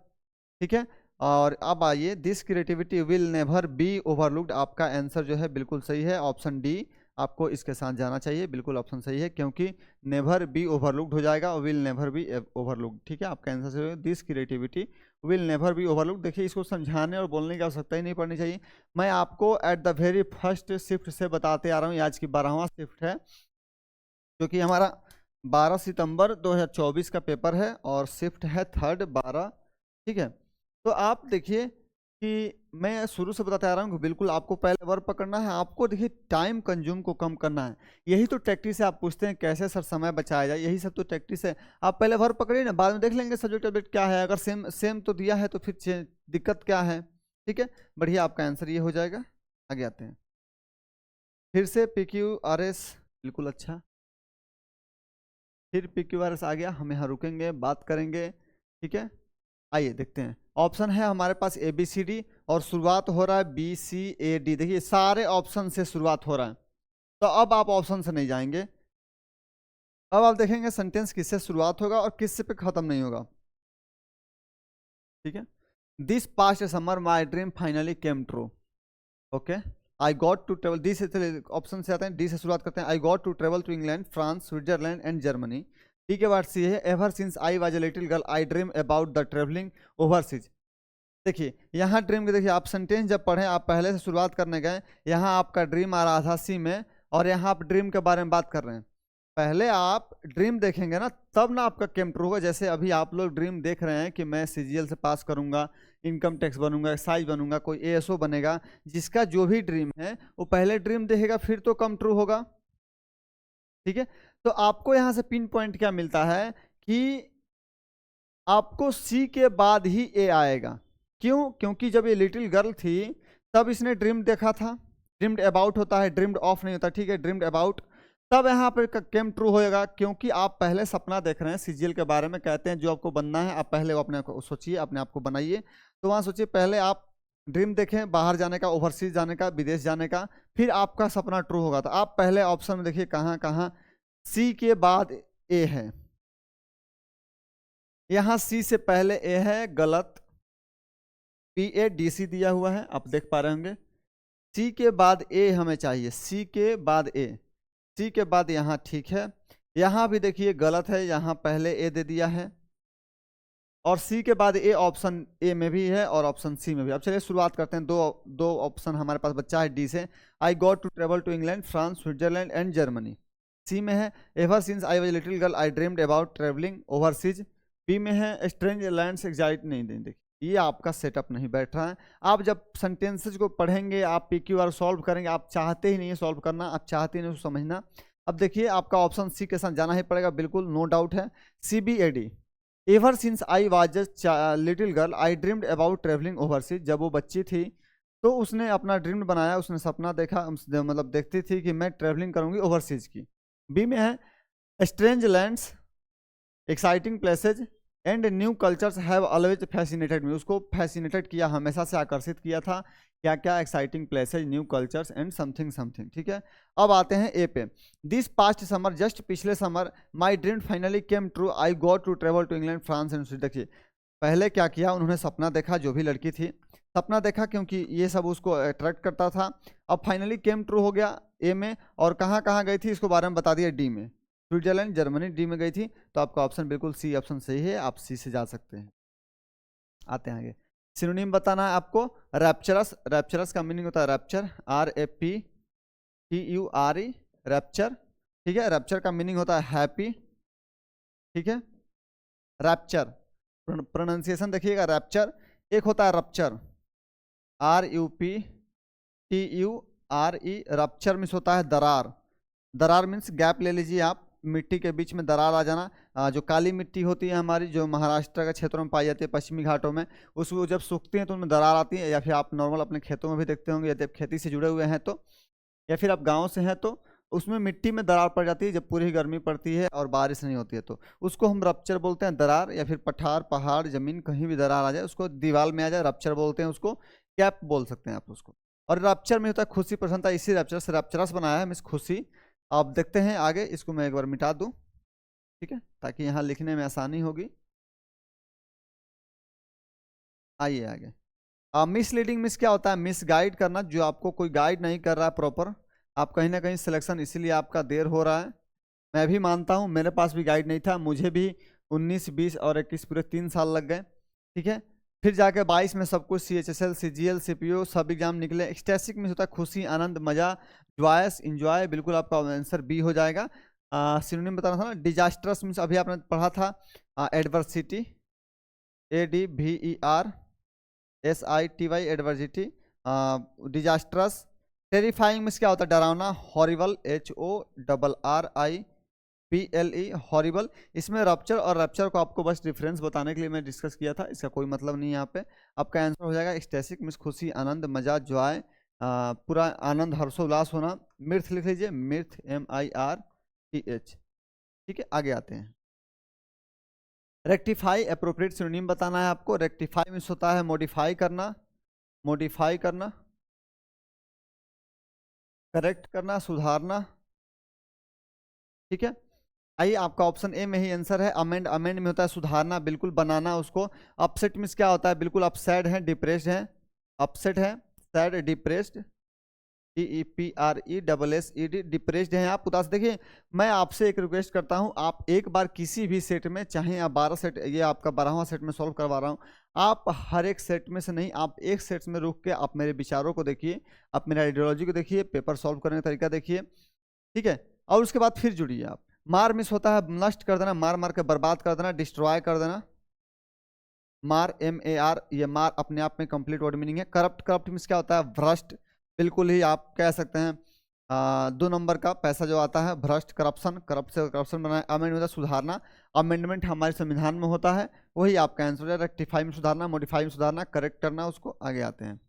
ठीक है, और अब आइए, this creativity will never be overlooked, आपका आंसर जो है बिल्कुल सही है, ऑप्शन डी आपको इसके साथ जाना चाहिए, बिल्कुल ऑप्शन सही है, क्योंकि नेवर बी ओवरलुक्ड हो जाएगा, विल नेवर बी ओवरलुक्ड। ठीक है, आपका आंसर सही है, this creativity will never be overlooked. देखिए इसको समझाने और बोलने की आवश्यकता ही नहीं पड़नी चाहिए, मैं आपको at the very first shift से बताते आ रहा हूँ, आज की 12वां शिफ्ट है, जो कि हमारा 12 सितंबर 2024 का पेपर है, और शिफ्ट है 3rd 12। ठीक है, तो आप देखिए कि मैं शुरू से बताते आ रहा हूँ कि बिल्कुल आपको पहले वर्ब पकड़ना है, आपको देखिए टाइम कंज्यूम को कम करना है। यही तो टैक्टिस है। आप पूछते हैं कैसे सर समय बचाया जाए, यही सब तो टैक्टिस है। आप पहले वर्ब पकड़िए ना, बाद में देख लेंगे सब्जेक्ट ऑब्जेक्ट क्या है। अगर सेम सेम तो दिया है तो फिर दिक्कत क्या है। ठीक है, बढ़िया, आपका आंसर ये हो जाएगा। आगे आते हैं फिर से PQRS, बिल्कुल अच्छा। फिर PQRS आ गया, हम यहाँ रुकेंगे, बात करेंगे। ठीक है, आइए देखते हैं। ऑप्शन है हमारे पास ABCD और शुरुआत हो रहा है BCAD। देखिए सारे ऑप्शन से शुरुआत हो रहा है, तो अब आप ऑप्शन से नहीं जाएंगे। अब आप देखेंगे सेंटेंस किससे शुरुआत होगा और किससे पे खत्म नहीं होगा। ठीक है, this past summer my dream finally came true. Okay, I got to travel, D से ऑप्शन से आते हैं, डी से शुरुआत करते हैं। I got to travel to England, France, Switzerland and Germany. D के बाद सी है, ever since I was a little girl I dream about the travelling overseas. देखिए यहाँ ड्रीम के, देखिए आप सेंटेंस जब पढ़ें, आप पहले से शुरुआत करने गए, यहाँ आपका ड्रीम आ रहा था सी में, और यहाँ आप ड्रीम के बारे में बात कर रहे हैं। पहले आप ड्रीम देखेंगे ना, तब ना आपका केम ट्रू होगा। जैसे अभी आप लोग ड्रीम देख रहे हैं कि मैं CGL से पास करूंगा, इनकम टैक्स बनूंगा, एक्साइज बनूंगा, कोई ASO बनेगा। जिसका जो भी ड्रीम है वो पहले ड्रीम देखेगा, फिर तो कम ट्रू होगा। ठीक है, तो आपको यहाँ से पिन पॉइंट क्या मिलता है कि आपको सी के बाद ही ए आएगा। क्यों? क्योंकि जब ये लिटिल गर्ल थी तब इसने ड्रीम देखा था। ड्रीम्ड अबाउट होता है, ड्रीम्ड ऑफ नहीं होता। ठीक है, ड्रीम्ड अबाउट, तब यहाँ पर केम ट्रू होएगा, क्योंकि आप पहले सपना देख रहे हैं CGL के बारे में। कहते हैं जो आपको बनना है आप पहले वो अपने को सोचिए, अपने आप को बनाइए। तो वहाँ सोचिए, पहले आप ड्रीम देखें बाहर जाने का, ओवरसीज जाने का, विदेश जाने का, फिर आपका सपना ट्रू होगा। तो आप पहले ऑप्शन में देखिए कहाँ कहाँ सी के बाद ए है। यहाँ सी से पहले ए है, गलत। PADC दिया हुआ है, आप देख पा रहे होंगे। सी के बाद ए हमें चाहिए, सी के बाद ए, सी के बाद यहाँ ठीक है। यहाँ भी देखिए गलत है, यहाँ पहले ए दे दिया है, और सी के बाद ए ऑप्शन ए में भी है और ऑप्शन सी में भी। अब चलिए शुरुआत करते हैं। दो ऑप्शन हमारे पास बच्चा है डी से। I got to travel to England, France, Switzerland and Germany. C में है, ever since I was little girl I dreamed about travelling overseas. B में है, स्ट्रेंज लैंड्स एग्जाइट नहीं देखिए, ये आपका सेटअप नहीं बैठ रहा है। आप जब सेंटेंसेज को पढ़ेंगे, आप PQR सॉल्व करेंगे, आप चाहते ही नहीं है सॉल्व करना, आप चाहते ही नहीं समझना। अब देखिए आपका ऑप्शन सी के साथ जाना ही पड़ेगा, बिल्कुल नो डाउट है। CBAD, ever since I was little girl I dreamed about travelling overseas. जब वो बच्ची थी तो उसने अपना ड्रीम बनाया, उसने सपना देखा, मतलब देखती थी कि मैं ट्रेवलिंग करूंगी ओवरसीज की। बी में है, strange lands, exciting places and new cultures have always fascinated me. उसको फैसिनेटेड किया, हमेशा से आकर्षित किया था। क्या क्या? Exciting places, new cultures and something something. ठीक है, अब आते हैं ए पे। दिस पास्ट समर, जस्ट पिछले summer, my dream finally came true, I got to travel to England, France and Switzerland. देखिए पहले क्या किया, उन्होंने सपना देखा, जो भी लड़की थी सपना देखा, क्योंकि ये सब उसको अट्रैक्ट करता था। अब फाइनली केम ट्रू हो गया ए में, और कहाँ कहाँ गई थी इसको बारे में बता दिया डी में। स्विट्जरलैंड, जर्मनी, डी में गई थी। तो आपका ऑप्शन बिल्कुल सी ऑप्शन सही है, आप सी से जा सकते हैं। आते हैं आगे, सिनोनिम बताना है आपको। रैप्चरस, रैप्चरस का मीनिंग होता है रैप्चर, RAPTURE, रैप्चर। ठीक है, रैप्चर का मीनिंग होता है हैप्पी। ठीक है, रैप्चर प्रोनाउंसिएशन देखिएगा, रैप्चर। एक होता है रप्चर, RUPTURE, रप्चर मीन्स होता है दरार। दरार मीन्स गैप ले लीजिए आप, मिट्टी के बीच में दरार आ जाना। जो काली मिट्टी होती है हमारी, जो महाराष्ट्र के क्षेत्रों में पाई जाती है, पश्चिमी घाटों में, उसको जब सूखती है तो उनमें दरार आती है। या फिर आप नॉर्मल अपने खेतों में भी देखते होंगे, यदि आप खेती से जुड़े हुए हैं तो, या फिर आप गाँव से हैं तो उसमें मिट्टी में दरार पड़ जाती है जब पूरी गर्मी पड़ती है और बारिश नहीं होती है, तो उसको हम रप्चर बोलते हैं, दरार। या फिर पठार, पहाड़, जमीन, कहीं भी दरार आ जाए, उसको दीवार में आ जाए, रप्चर बोलते हैं उसको, कैप बोल सकते हैं आप उसको। और रप्चर में होता है खुशी, प्रसन्नता, इसी रप्चर से रप्चरस बनाया है, मीन्स खुशी। आप देखते हैं आगे, इसको मैं एक बार मिटा दूं, ठीक है, ताकि यहाँ लिखने में आसानी होगी। आइए आगे। मिसलीडिंग मिस क्या होता है? मिस गाइड करना, जो आपको कोई गाइड नहीं कर रहा है प्रॉपर, आप कहीं ना कहीं सिलेक्शन, इसीलिए आपका देर हो रहा है। मैं भी मानता हूँ, मेरे पास भी गाइड नहीं था, मुझे भी 19, 20 और 21 पूरे 3 साल लग गए। ठीक है, फिर जाके 22 में सब कुछ CHSL, CGL, CPO सब एग्जाम निकले। स्टैटिक में होता है खुशी, आनंद, मजा, जॉयस, इंजॉय। बिल्कुल आपका आंसर बी हो जाएगा। सिनोनिम बताना था ना, डिजास्टरस मीन्स अभी आपने पढ़ा था, adversity, ADVER, SITY adversity, disastrous. Terrifying means क्या होता है, डरावना। Horrible, HORRIPLE, horrible. इसमें रप्चर और रप्चर को आपको बस डिफरेंस बताने के लिए मैं डिस्कस किया था, इसका कोई मतलब नहीं है यहाँ पे। आपका आंसर हो जाएगा एक्सटेसिक मीन्स खुशी, आनंद, मजा, जॉय, पूरा आनंद, हर्षोल्लास होना। मिर्थ लिख लीजिए, मिर्थ, MIRTH। ठीक है, आगे आते हैं। रेक्टिफाई अप्रोप्रिएट सिनोनिम बताना है आपको। रेक्टिफाई मीन्स होता है मॉडिफाई करना, मॉडिफाई करना, करेक्ट करना, सुधारना। ठीक है, आइए आपका ऑप्शन ए में ही आंसर है। अमेंड, अमेंड में होता है सुधारना, बिल्कुल बनाना उसको। अपसेट मीन्स क्या होता है, बिल्कुल आप सैड हैं, डिप्रेस्ड हैं। अपसेट है, सैड, डिप्रेस्ड, DEPRESSED, डिप्रेस्ड हैं आप, उदास। देखिए मैं आपसे एक रिक्वेस्ट करता हूं, आप एक बार किसी भी सेट में, चाहे आप 12 सेट, ये आपका 12वां सेट में सॉल्व करवा रहा हूं, आप हर एक सेट में से नहीं, आप एक सेट में रुक के आप मेरे विचारों को देखिए, आप मेरा आइडियोलॉजी को देखिए, पेपर सॉल्व करने का तरीका देखिए। ठीक है, और उसके बाद फिर जुड़िए आप। मार मिस होता है नष्ट कर देना, मार मार के बर्बाद कर देना, डिस्ट्रॉय कर देना। मार, MAR, ये मार अपने आप में कंप्लीट वर्ड मीनिंग है। करप्ट, करप्ट मीन्स क्या होता है, भ्रष्ट, बिल्कुल ही आप कह सकते हैं 2 नंबर का पैसा जो आता है, भ्रष्ट, करप्शन, करप्ट से करप्शन बनाए। अमेंड होता है सुधारना, अमेंडमेंट हमारे संविधान में होता है, वही आपका आंसर है। रेक्टिफाई में सुधारना, मॉडिफाई में सुधारना, करेक्ट करना उसको। आगे आते हैं।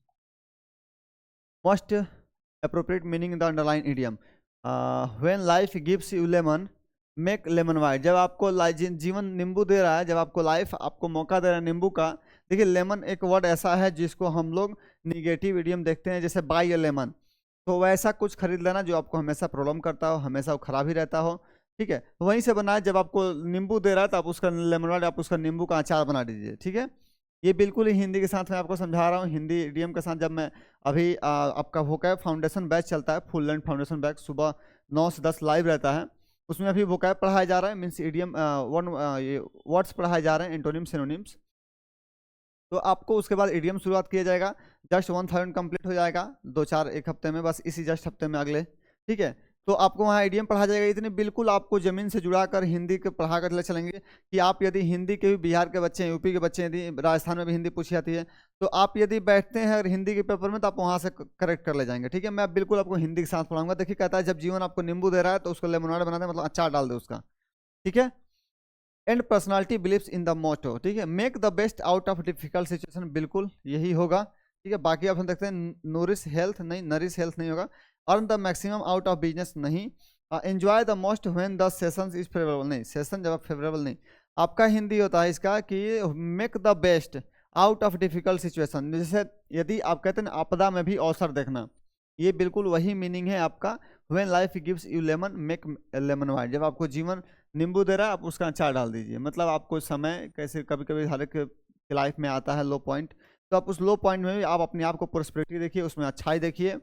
Most appropriate meaning in the underline idiom, when life gives you lemon make lemon white. जब आपको जीवन नींबू दे रहा है, जब आपको लाइफ आपको मौका दे रहा है नींबू का। देखिए लेमन एक वर्ड ऐसा है जिसको हम लोग निगेटिव इडियम देखते हैं, जैसे बाय ए लेमन, तो वैसा कुछ खरीद लेना जो आपको हमेशा प्रॉब्लम करता हो, हमेशा वो खराब ही रहता हो। ठीक है, वहीं से बना है, जब आपको नींबू दे रहा है तो आप उसका लेमन वाइट, आप उसका नींबू का अचार बना दीजिए। ठीक है, ये बिल्कुल ही हिंदी के साथ मैं आपको समझा रहा हूँ, हिंदी इडियम के साथ। जब मैं अभी आपका वोकैब फाउंडेशन बैच चलता है, फुल लेंथ फाउंडेशन बैच, सुबह 9 से 10 लाइव रहता है, उसमें अभी वोकैब पढ़ाया जा रहा है, मीन्स इडियम ये वर्ड्स पढ़ाए जा रहे हैं, एंटोनिम, सिनोनिम्स। तो आपको उसके बाद इडियम शुरुआत किया जाएगा। जस्ट 1000 कंप्लीट हो जाएगा 2-4 एक हफ्ते में, बस इसी जस्ट हफ्ते में अगले। ठीक है, तो आपको वहाँ इडियम पढ़ा जाएगा। इतनी बिल्कुल आपको जमीन से जुड़ा कर हिंदी के पढ़ा कर ले चलेंगे कि आप यदि हिंदी के भी, बिहार के बच्चे हैं, यूपी के बच्चे हैं, यदि राजस्थान में भी हिंदी पूछी जाती है, तो आप यदि बैठते हैं अगर हिंदी के पेपर में, तो आप वहाँ से करेक्ट कर ले जाएंगे। ठीक है, मैं बिल्कुल आपको हिंदी के साथ पढ़ाऊंगा। देखिए कहता है जब जीवन आपको नींबू दे रहा है तो उसको लेमोनाड बना दे, मतलब अचार डाल दे उसका। ठीक है, and personality believes in the motto. ठीक है, make the best out of difficult situation, बिल्कुल यही होगा। ठीक है, बाकी आप हम देखते हैं नूरिश हेल्थ, नहीं, नरिश हेल्थ नहीं होगा। Earn the maximum out of business, नहीं। Enjoy the most when the session is favourable, नहीं, सेशन जब फेवरेबल नहीं। आपका हिंदी होता है इसका कि make the best out of difficult situation, जैसे यदि आप कहते हैं आपदा में भी अवसर देखना, ये बिल्कुल वही मीनिंग है आपका। When life gives you lemon make lemon white, जब आपको जीवन नींबू दे रहा है आप उसका अचार डाल दीजिए। मतलब आपको समय कैसे कभी कभी हर एक लाइफ में आता है लो पॉइंट, तो आप उस लो पॉइंट में भी आप अपने आप को प्रोस्पेरिटी देखिए, उसमें अच्छाई देखिए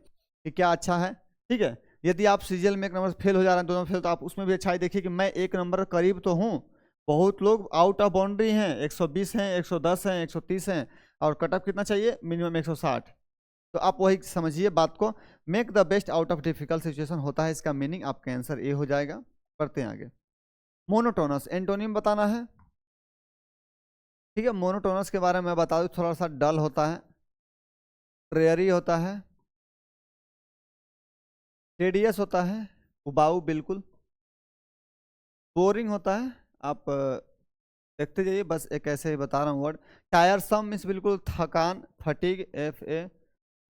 कि क्या अच्छा है। ठीक है, यदि आप सीरियल में एक नंबर फेल हो जा रहे हैं, 2 नंबर फेल, तो आप उसमें भी अच्छाई देखिए कि मैं 1 नंबर करीब तो हूँ। बहुत लोग आउट ऑफ बाउंड्री हैं, 120 हैं, 110 हैं, 130 हैं, और कट ऑफ कितना चाहिए, मिनिमम 160। तो आप वही समझिए बात को। Make the best out of difficult situation होता है इसका मीनिंग, आपका आंसर ए हो जाएगा। पढ़ते हैं आगे। मोनोटोनस, एंटोनिम बताना है। ठीक है, मोनोटोनस के बारे में बता दूं, थोड़ा सा डल होता है, ड्रेयरी होता है, टेडियस होता है, उबाऊ बिल्कुल, बोरिंग होता है। आप देखते जाइए, बस एक ऐसे ही बता रहा हूँ वर्ड। टायरसम मीन्स बिल्कुल थकान, फटीग,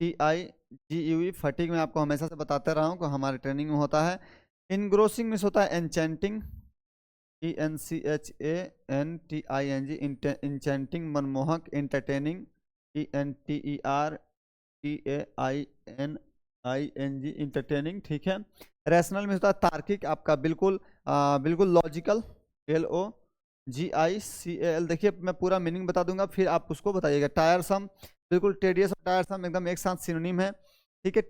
FATIGUE, फटीग में आपको हमेशा से बताते रहा हूँ कि हमारे ट्रेनिंग में होता है। इनग्रोसिंग मीन्स होता है एनचेंटिंग, ENCHANTING, इंचेंटिंग, मनमोहक, इंटरटेनिंग, ENTERTAINING, इंटरटेनिंग। ठीक है, रैशनल में होता है तार्किक, आपका बिल्कुल बिल्कुल लॉजिकल, LOGICAL। देखिए मैं पूरा मीनिंग बता दूंगा, फिर आप उसको बताइएगा। टायरसम, बिल्कुल टेडियस और टायरसम एकदम एक साथ सिनोनिम है। ठीक है,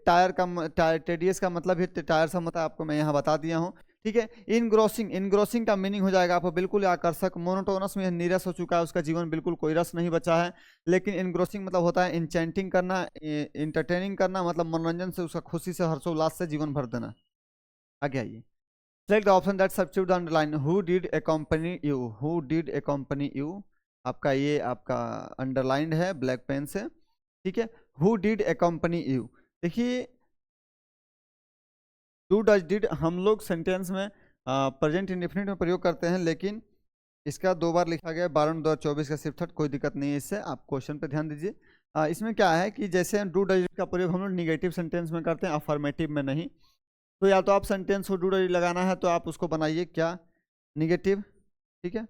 टेडियस का मतलब ही टायरसम होता है, आपको मैं यहाँ बता दिया हूँ। ठीक है, इनग्रोसिंग, इनग्रोसिंग का मीनिंग हो जाएगा आपको बिल्कुल आकर्षक। मोनोटोनस में नीरस हो चुका है, उसका जीवन बिल्कुल कोई रस नहीं बचा है। लेकिन इनग्रोसिंग मतलब होता है इंचेंटिंग करना, इंटरटेनिंग करना, मतलब मनोरंजन से, उसका खुशी से, हर्षोल्लास से जीवन भर देना। आगे आइए। Select the option that substitute the underline. Who did accompany you? Who did accompany you? आपका ये आपका अंडरलाइंड है ब्लैक पेन से। ठीक है। हु डिड accompany यू, देखिए डू डज डिड हम लोग सेंटेंस में प्रेजेंट इंडेफिनिट में प्रयोग करते हैं, लेकिन इसका 2 बार लिखा गया 12/2024 का सिर्फ था, कोई दिक्कत नहीं है इससे, आप क्वेश्चन पे ध्यान दीजिए। इसमें क्या है कि जैसे डू डज का प्रयोग हम लोग निगेटिव सेंटेंस में करते हैं, अफर्मेटिव में नहीं। तो या तो आप सेंटेंस को डू डज लगाना है तो आप उसको बनाइए क्या, निगेटिव, ठीक है।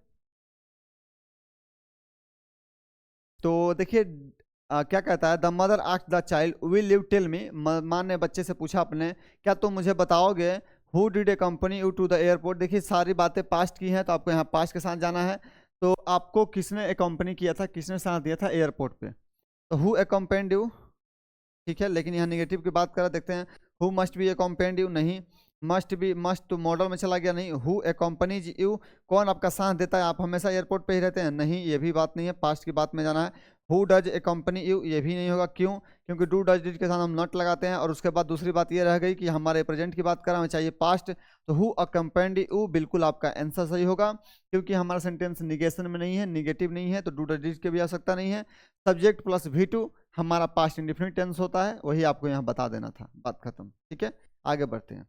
तो देखिए क्या कहता है, the mother asked the child will you tell me, माँ ने बच्चे से पूछा अपने, क्या तुम मुझे बताओगे, who did accompany you to the airport. देखिए सारी बातें पास्ट की हैं तो आपको यहाँ पास्ट के साथ जाना है। तो आपको किसने ए कंपनी किया था, किसने साथ दिया था एयरपोर्ट पे, तो हु अकम्पेंड यू, ठीक है। लेकिन यहाँ निगेटिव की बात करा, देखते हैं who must be accompanied you, नहीं। मस्ट बी, मस्ट तो मॉडल में चला गया, नहीं। हु अकम्पनीज यू, कौन आपका साथ देता है, आप हमेशा एयरपोर्ट पे ही रहते हैं, नहीं, ये भी बात नहीं है, पास्ट की बात में जाना है। हु डज अकम्पनी यू, ये भी नहीं होगा, क्यों, क्योंकि डू डज डिड के साथ हम नॉट लगाते हैं। और उसके बाद दूसरी बात ये रह गई कि हमारे प्रेजेंट की बात कर हमें चाहिए पास्ट, तो हु अकम्पेंड यू बिल्कुल आपका आंसर सही होगा, क्योंकि हमारा सेंटेंस निगेशन में नहीं है, निगेटिव नहीं है, तो डू डज डिड की भी आवश्यकता नहीं है। सब्जेक्ट प्लस V2 हमारा पास्ट इंडिफिनिट टेंस होता है, वही आपको यहाँ बता देना था, बात खत्म, ठीक है। आगे बढ़ते हैं।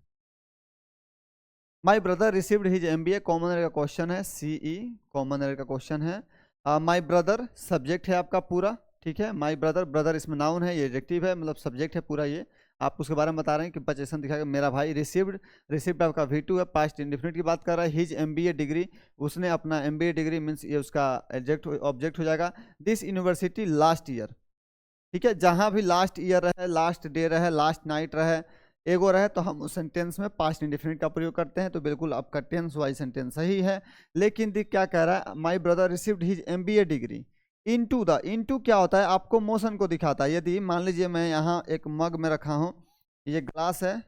My brother received his MBA, common air का क्वेश्चन है, CE कॉमन एयर का क्वेश्चन है। माई ब्रदर सब्जेक्ट है आपका पूरा, ठीक है। माई ब्रदर, ब्रदर इसमें नाउन है, ये एडजेक्टिव है, मतलब सब्जेक्ट है पूरा, ये आप उसके बारे में बता रहे हैं कि पजेशन दिखाएगा, मेरा भाई। रिसीव्ड, रिसीव्ड आपका V2 है, पास्ट इंडिफिनिट की बात कर रहा है। हिज MBA डिग्री, उसने अपना MBA डिग्री, मीन्स ये उसका एडजेक्ट ऑब्जेक्ट हो जाएगा। दिस यूनिवर्सिटी लास्ट ईयर, ठीक है। जहां भी लास्ट ईयर रहे, लास्ट डे रहे, लास्ट नाइट रहे, एगो रहे, तो हम उस सेंटेंस में पास्ट इंडेफिनिट का प्रयोग करते हैं, तो बिल्कुल आपका टेंस वाइज सेंटेंस सही है। लेकिन दिख क्या कह रहा है, my brother received his MBA degree into the, into क्या होता है, आपको मोशन को दिखाता है। यदि मान लीजिए मैं यहाँ एक मग में रखा हूँ, ये ग्लास है,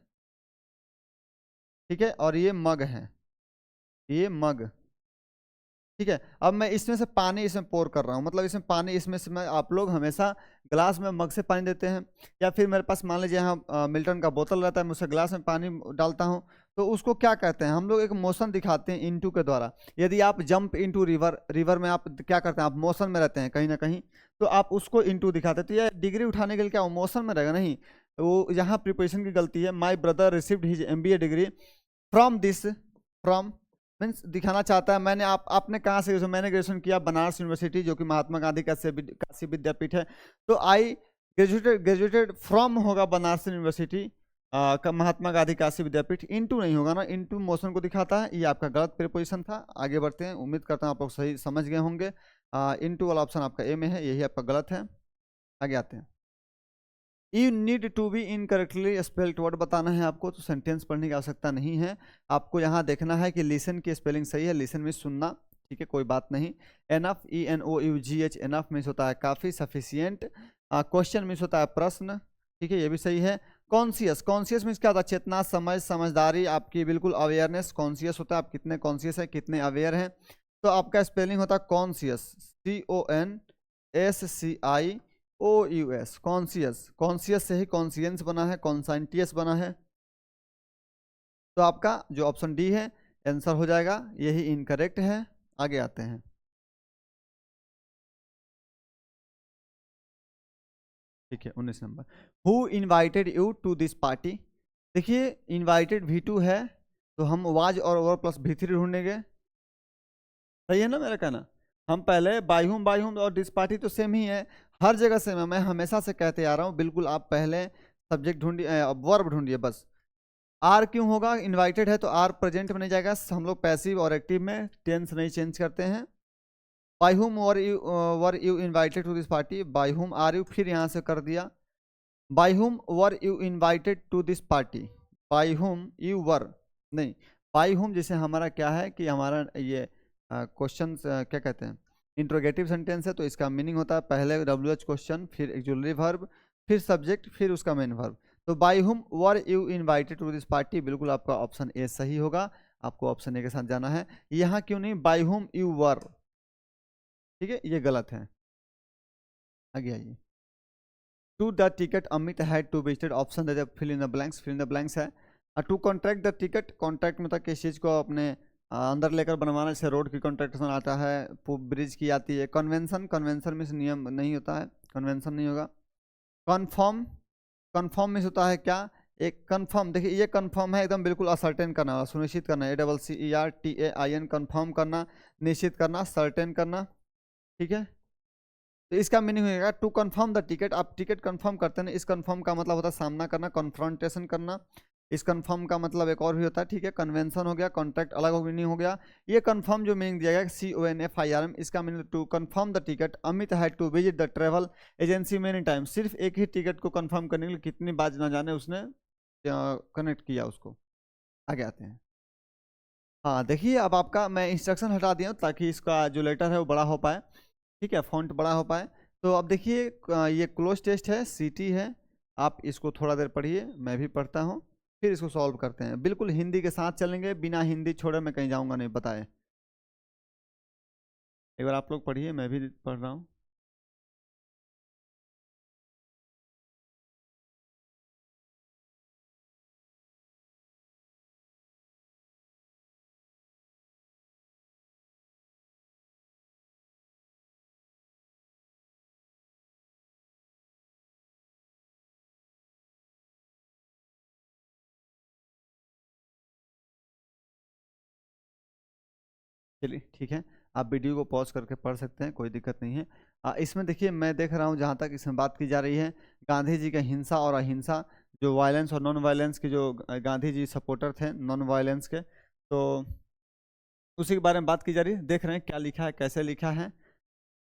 ठीक है, और ये मग है, ये मग, ठीक है। अब मैं इसमें से पानी इसमें पोर कर रहा हूँ, मतलब इसमें पानी, इसमें से मैं, आप लोग हमेशा ग्लास में मग से पानी देते हैं, या फिर मेरे पास मान लीजिए यहाँ मिल्टन का बोतल रहता है, मैं उसे ग्लास में पानी डालता हूँ, तो उसको क्या कहते हैं, हम लोग एक मोशन दिखाते हैं इनटू के द्वारा। यदि आप जंप इनटू रिवर, रिवर में आप क्या करते हैं, आप मोशन में रहते हैं कहीं ना कहीं, तो आप उसको इनटू दिखाते हैं। तो ये डिग्री उठाने के लिए क्या वो मोशन में रहेगा, नहीं, वो यहाँ प्रिपोजिशन की गलती है। My brother received his MBA degree from this, from means दिखाना चाहता है, मैंने आपने कहाँ से, मैंने ग्रेजुएशन किया बनारस यूनिवर्सिटी, जो कि महात्मा गांधी काशी विद्यापीठ है, तो आई ग्रेजुएटेड फ्रॉम होगा बनारस यूनिवर्सिटी का महात्मा गांधी काशी विद्यापीठ, इनटू नहीं होगा ना, इनटू मोशन को दिखाता है, ये आपका गलत प्रीपोजिशन था। आगे बढ़ते हैं, उम्मीद करता हूँ आप लोग सही समझ गए होंगे। इनटू वाला ऑप्शन आपका A में है, यही आपका गलत है। आगे आते हैं। You need to be incorrectly spelled word बताना है आपको, तो सेंटेंस पढ़ने की आवश्यकता नहीं है, आपको यहाँ देखना है कि लिसन की स्पेलिंग सही है, लिसन में सुनना, ठीक है, कोई बात नहीं। एनफ, ENOUGH, एनफ मीन्स होता है काफ़ी, सफिशियंट। क्वेश्चन मीन्स होता है प्रश्न, ठीक है, ये भी सही है। कॉन्शियस, कॉन्शियस मीन्स क्या होता है, चेतना, समझ, समझदारी आपकी, बिल्कुल अवेयरनेस, कॉन्शियस होता है आप कितने कॉन्शियस हैं, कितने अवेयर हैं। तो आपका स्पेलिंग होता है कॉन्शियस, CONSCIOUS, कॉन्शियस, कॉन्शियस से ही कॉन्शियंस बना है, कॉन्साइंटियस बना है, तो आपका जो ऑप्शन D है आंसर हो जाएगा, यही इनकरेक्ट है। आगे आते हैं। ठीक है, 19 नंबर। Who invited you to this party, देखिए इनवाइटेड V2 है, तो हम वाज और ओवर प्लस V3 ढूंढेंगे, सही है ना मेरा कहना। हम पहले बाई हुम और दिस पार्टी तो सेम ही है, हर जगह सेम है, मैं हमेशा से कहते आ रहा हूँ, बिल्कुल आप पहले सब्जेक्ट ढूंढिए, वर्ब ढूंढिए बस। आर क्यों होगा, इनवाइटेड है तो आर प्रेजेंट में नहीं जाएगा, हम लोग पैसिव और एक्टिव में टेंस नहीं चेंज करते हैं। By whom were you invited to this party, by whom are you, फिर यहाँ से कर दिया, by whom were you invited to this party, by whom you were, नहीं, बाई हुम जैसे हमारा क्या है कि हमारा ये क्वेश्चन क्या कहते हैं, इंट्रोगेटिव सेंटेंस है, तो इसका मीनिंग होता है पहले WH क्वेश्चन, फिर एक्जुलरी वर्ब, फिर सब्जेक्ट, फिर उसका मेन वर्ब। तो by whom were you invited to this party, बिल्कुल आपका ऑप्शन A सही होगा, आपको ऑप्शन A के साथ जाना है। यहाँ क्यों नहीं, बाई हुम यू वर, ठीक है, ये गलत है। आगे आइए। To the ticket Amit had to visited, option दे, fill in the blanks, fill in the blanks है। To contract the ticket, contract में तक किस चीज़ को अपने अंदर लेकर बनवाना, जैसे रोड की कॉन्ट्रैक्शन आता है, ब्रिज की आती है। कन्वेंशन, कन्वेंशन में नियम नहीं होता है, कन्वेंशन नहीं होगा। कन्फर्म, कन्फर्म मीन्स होता है क्या, एक कन्फर्म, देखिए ये कन्फर्म है एकदम बिल्कुल असर्टेन करना, सुनिश्चित करना, ACCERTAIN, कन्फर्म करना, निश्चित करना, सर्टेन करना, ठीक है। तो इसका मीनिंग होगा टू कंफर्म द टिकट, आप टिकट कंफर्म करते हैं। इस कंफर्म का मतलब होता है सामना करना, कन्फ्रंटेशन करना। इस कंफर्म का मतलब एक और भी होता है, ठीक है, कन्वेंशन हो गया, कॉन्ट्रैक्ट अलग मीनिंग हो गया। ये कंफर्म जो मीनिंग दिया गया CONFIRM, इसका meaning to confirm the ticket, Amit had to visit the travel agency many time, सिर्फ एक ही टिकट को कंफर्म करने के लिए कितनी बार ना जाने उसने कनेक्ट किया उसको। आगे आते हैं। हाँ देखिए, अब आपका मैं इंस्ट्रक्शन हटा दिया हूँ ताकि इसका जो लेटर है वो बड़ा हो पाए, ठीक है, फॉन्ट बड़ा हो पाए। तो अब देखिए ये क्लोज टेस्ट है, CT है, आप इसको थोड़ा देर पढ़िए, मैं भी पढ़ता हूँ, फिर इसको सॉल्व करते हैं। बिल्कुल हिंदी के साथ चलेंगे, बिना हिंदी छोड़े मैं कहीं जाऊँगा नहीं, बताए। एक बार आप लोग पढ़िए, मैं भी पढ़ रहा हूँ। चलिए ठीक है, आप वीडियो को पॉज करके पढ़ सकते हैं, कोई दिक्कत नहीं है। इसमें देखिए मैं देख रहा हूँ जहाँ तक इसमें बात की जा रही है, गांधी जी का हिंसा और अहिंसा, जो वायलेंस और नॉन वायलेंस के जो गांधी जी सपोर्टर थे नॉन वायलेंस के, तो उसी के बारे में बात की जा रही है। देख रहे हैं क्या लिखा है, कैसे लिखा है।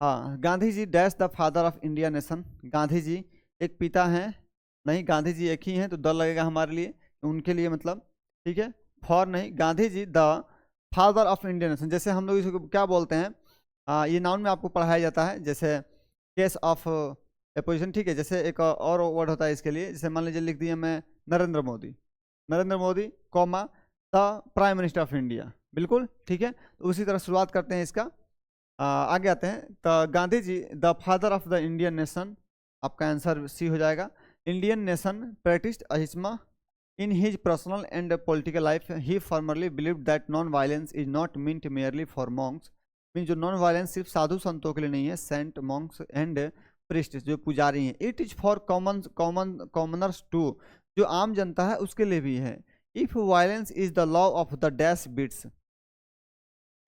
हाँ, Gandhi ji dash the father of India nation, Gandhi ji एक पिता हैं, नहीं गांधी जी एक ही हैं तो द लगेगा हमारे लिए, उनके लिए मतलब, ठीक है, फॉर नहीं, Gandhi ji the father of Indian nation, जैसे हम लोग इसको क्या बोलते हैं, ये नाउन में आपको पढ़ाया जाता है, जैसे केस ऑफ अपोजिशन, ठीक है, जैसे एक और वर्ड होता है इसके लिए, जैसे मान लीजिए लिख दिया मैं Narendra Modi, Narendra Modi comma the prime minister of India, बिल्कुल ठीक है। तो उसी तरह शुरुआत करते हैं इसका। आगे आते हैं, तो Gandhi ji the father of the Indian nation, आपका आंसर C हो जाएगा। Indian nation practised ahimsa in his personal and political life, he formerly believe that non violence is not meant merely for monks, mean जो नॉन वायलेंस सिर्फ साधु संतों के लिए नहीं है, सेंट मॉन्क्स एंड प्रिस्ट जो पुजारी हैं, it is for commoners too, जो आम जनता है उसके लिए भी है। If violence is the law of the dash beasts,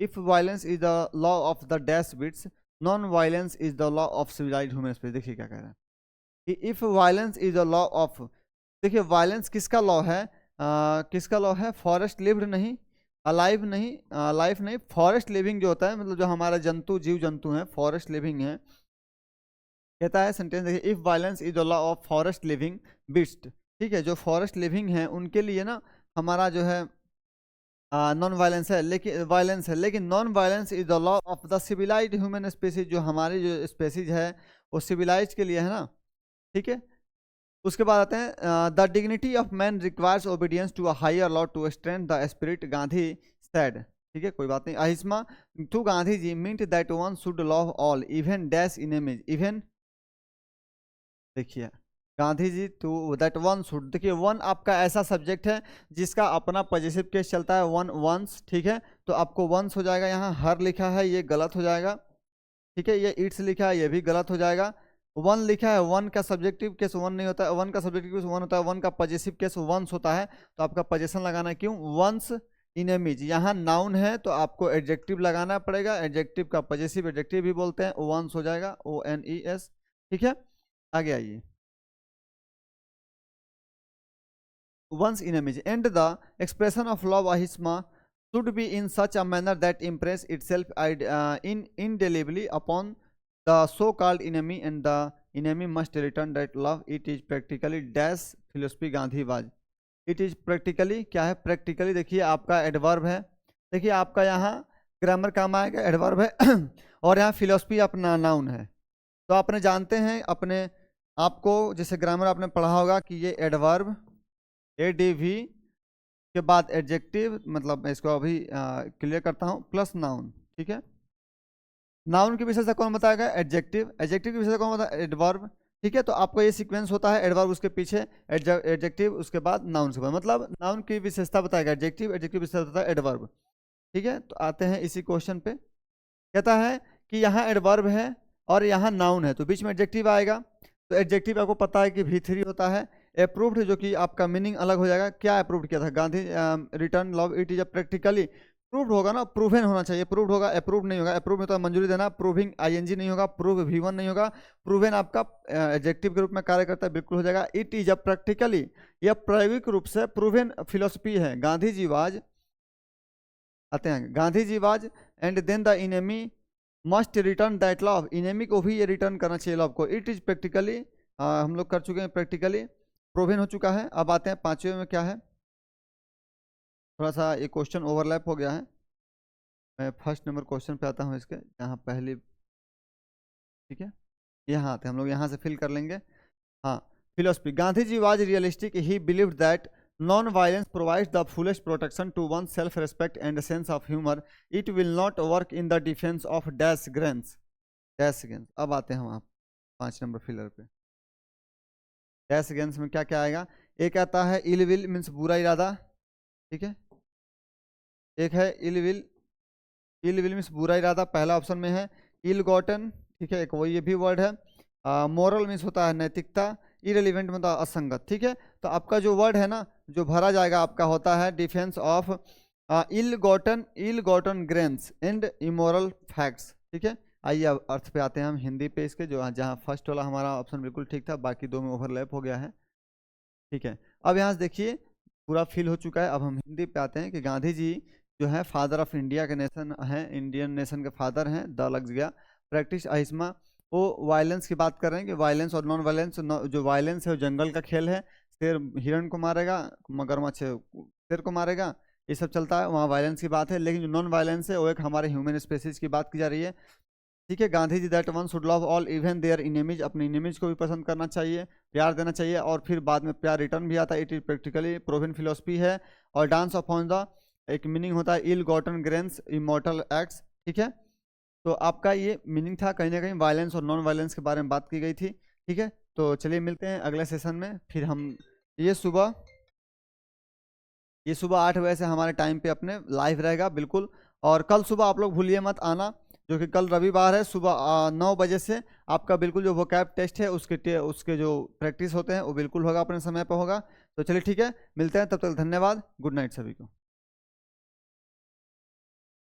if violence is the law of the dash bits, non violence is the law of civilized human species। देखिए क्या कह रहा है कि if violence is the law of, देखिए violence किसका law है, किसका लॉ है, फॉरेस्ट लिव्ड नहीं, अलाइव नहीं, लाइफ नहीं, फॉरेस्ट लिविंग जो होता है, मतलब जो हमारा जंतु जीव जंतु हैं फॉरेस्ट लिविंग है, कहता है सेंटेंस देखिए, if violence is the law of forest living beast, ठीक है, जो फॉरेस्ट लिविंग है उनके लिए ना हमारा जो है नॉन वायलेंस है, लेकिन वायलेंस है, लेकिन non violence is the law of the civilised human species, जो हमारी जो स्पेसीज है वो सिविलाइज के लिए है ना, ठीक है। उसके बाद आते हैं, the dignity of man requires obedience to a higher law to strength the spirit, Gandhi said, ठीक है, कोई बात नहीं। अहिंसा to Gandhi ji meant that one should love all even dash enemies, even, देखिए Gandhi ji to that one should, देखिए वन आपका ऐसा सब्जेक्ट है जिसका अपना पॉजिटिव केस चलता है, वन वंस, ठीक है, तो आपको वंस हो जाएगा, यहाँ हर लिखा है ये गलत हो जाएगा, ठीक है, ये इट्स लिखा है ये भी गलत हो जाएगा। वन लिखा है, वन का सब्जेक्टिव केस वन नहीं होता है, वन का सब्जेक्टिव केस वन होता है, वन का पॉजिटिव केस वंस होता है, तो आपका पोजीशन लगाना है, क्यों, वंस इनेमीज, यहाँ नाउन है तो आपको एडजेक्टिव लगाना पड़ेगा, एडजेक्टिव का पॉजिटिव एडजेक्टिव भी बोलते हैं, वंस हो जाएगा, ONES, ठीक है। आगे आइए, once in image, and the expression of love ahisma should be in such a manner that impress itself indelibly upon the so-called enemy, and the enemy must return that love, it is practically dash philosophy Gandhi was, it is practically क्या है, practically देखिए आपका adverb है, देखिए आपका यहाँ grammar काम आएगा, एडवर्ब है और यहाँ फिलोसफी अपना नाउन है, तो आपने जानते हैं अपने आपको जैसे ग्रामर आपने पढ़ा होगा कि ये एडवर्ब ADV के बाद एडजेक्टिव, मतलब मैं इसको अभी क्लियर करता हूँ, प्लस नाउन, ठीक है, नाउन की विशेषता कौन बताएगा, एडजेक्टिव, एडजेक्टिव की विशेषता कौन बताएगा, एडवर्ब, ठीक है, तो आपको ये सीक्वेंस होता है, एडवर्ब उसके पीछे, एडजेक्टिव उसके बाद नाउन के बाद, मतलब नाउन की विशेषता बताएगा एडजेक्टिव, एडजेक्टिव विशेषता बताता है एडवर्ब, ठीक है। तो आते हैं इसी क्वेश्चन पे, कहता है कि यहाँ एडवर्ब है और यहाँ नाउन है, तो बीच में एडजेक्टिव आएगा, तो एडजेक्टिव आपको पता है कि V3 होता है। अप्रूव्ड जो कि आपका मीनिंग अलग हो जाएगा। क्या अप्रूव्ड किया था? Gandhi return love it is practically proved होगा ना, प्रूवन होना चाहिए। प्रूव्ड होगा, अप्रूव नहीं होगा। अप्रूव में तो मंजूरी देना, प्रूविंग आईएनजी नहीं होगा, प्रूव V1 नहीं होगा। प्रूवन आपका एडजेक्टिव के रूप में कार्य करता है, बिल्कुल हो जाएगा। इट इज अ प्रैक्टिकली, यह प्रायोगिक रूप से प्रूवन फिलोसफी है। गांधी जी वाज, आते हैं Gandhi ji was and then the enemy must return that love, enemy को भी ये रिटर्न करना चाहिए लव को। इट इज प्रैक्टिकली, हम लोग कर चुके हैं, प्रैक्टिकली प्रूवन हो चुका है। अब आते हैं पांचवें में, क्या है, थोड़ा सा ये क्वेश्चन ओवरलैप हो गया है। मैं फर्स्ट नंबर क्वेश्चन पे आता हूँ इसके, यहाँ पहली, ठीक है, यहाँ आते हैं हम लोग, यहाँ से फिल कर लेंगे। हाँ, philosophy, Gandhi ji was realistic, he believed that non violence provides the fullest protection to one self respect and sense of humour, it will not work in the defence of dash grains, dash gains. अब आते हैं हम आप 5 number filler पे। Dash gains में क्या क्या आएगा? एक आता है इल विल, मीन्स बुरा इरादा, ठीक है। एक है ill will, ill will means बुरा इरादा, पहला ऑप्शन में है। इल गॉटन, ठीक है, एक वो ये भी वर्ड है। मोरल मीन्स होता है नैतिकता। इरेलीवेंट मतलब असंगत, ठीक है। तो आपका जो वर्ड है ना, जो भरा जाएगा आपका होता है defence of ill gotten grains and immoral facts, ठीक है। आइए अब अर्थ पे आते हैं हम हिंदी पे इसके, जो जहाँ फर्स्ट वाला हमारा ऑप्शन बिल्कुल ठीक था, बाकी दो में ओवरलैप हो गया है, ठीक है। अब यहाँ से देखिए पूरा फिल हो चुका है। अब हम हिंदी पे आते हैं कि गांधी जी जो है फादर ऑफ इंडिया के नेशन हैं, इंडियन नेशन के फादर हैं। द लग गया, प्रैक्टिस अहिंसा, वो वायलेंस की बात कर रहे हैं कि वायलेंस और नॉन वायलेंस, जो वायलेंस है वो जंगल का खेल है, शेर हिरण को मारेगा, मगरमच्छ शेर को मारेगा, ये सब चलता है, वहाँ वायलेंस की बात है। लेकिन जो नॉन वायलेंस है वो एक हमारे ह्यूमन स्पेसीज की बात की जा रही है, ठीक है। Gandhi ji that one should love all even their enemies, अपने इनेमीज को भी पसंद करना चाहिए, प्यार देना चाहिए, और फिर बाद में प्यार रिटर्न भी आता है। It is practically proven philosophy है। और डांस अपॉन द, एक मीनिंग होता है इल गॉटन ग्रेन्स इमोर्टल एक्ट्स, ठीक है। तो आपका ये मीनिंग था, कहीं ना कहीं वायलेंस और नॉन वायलेंस के बारे में बात की गई थी, ठीक है। तो चलिए मिलते हैं अगले सेशन में। फिर हम ये सुबह 8 बजे से हमारे टाइम पे अपने लाइव रहेगा बिल्कुल। और कल सुबह आप लोग भूलिए मत आना, जो कि कल रविवार है, सुबह 9 बजे से आपका बिल्कुल जो वोकैब टेस्ट है उसके जो प्रैक्टिस होते हैं वो बिल्कुल होगा, अपने समय पर होगा। तो चलिए ठीक है, मिलते हैं, तब तक धन्यवाद, गुड नाइट सभी को।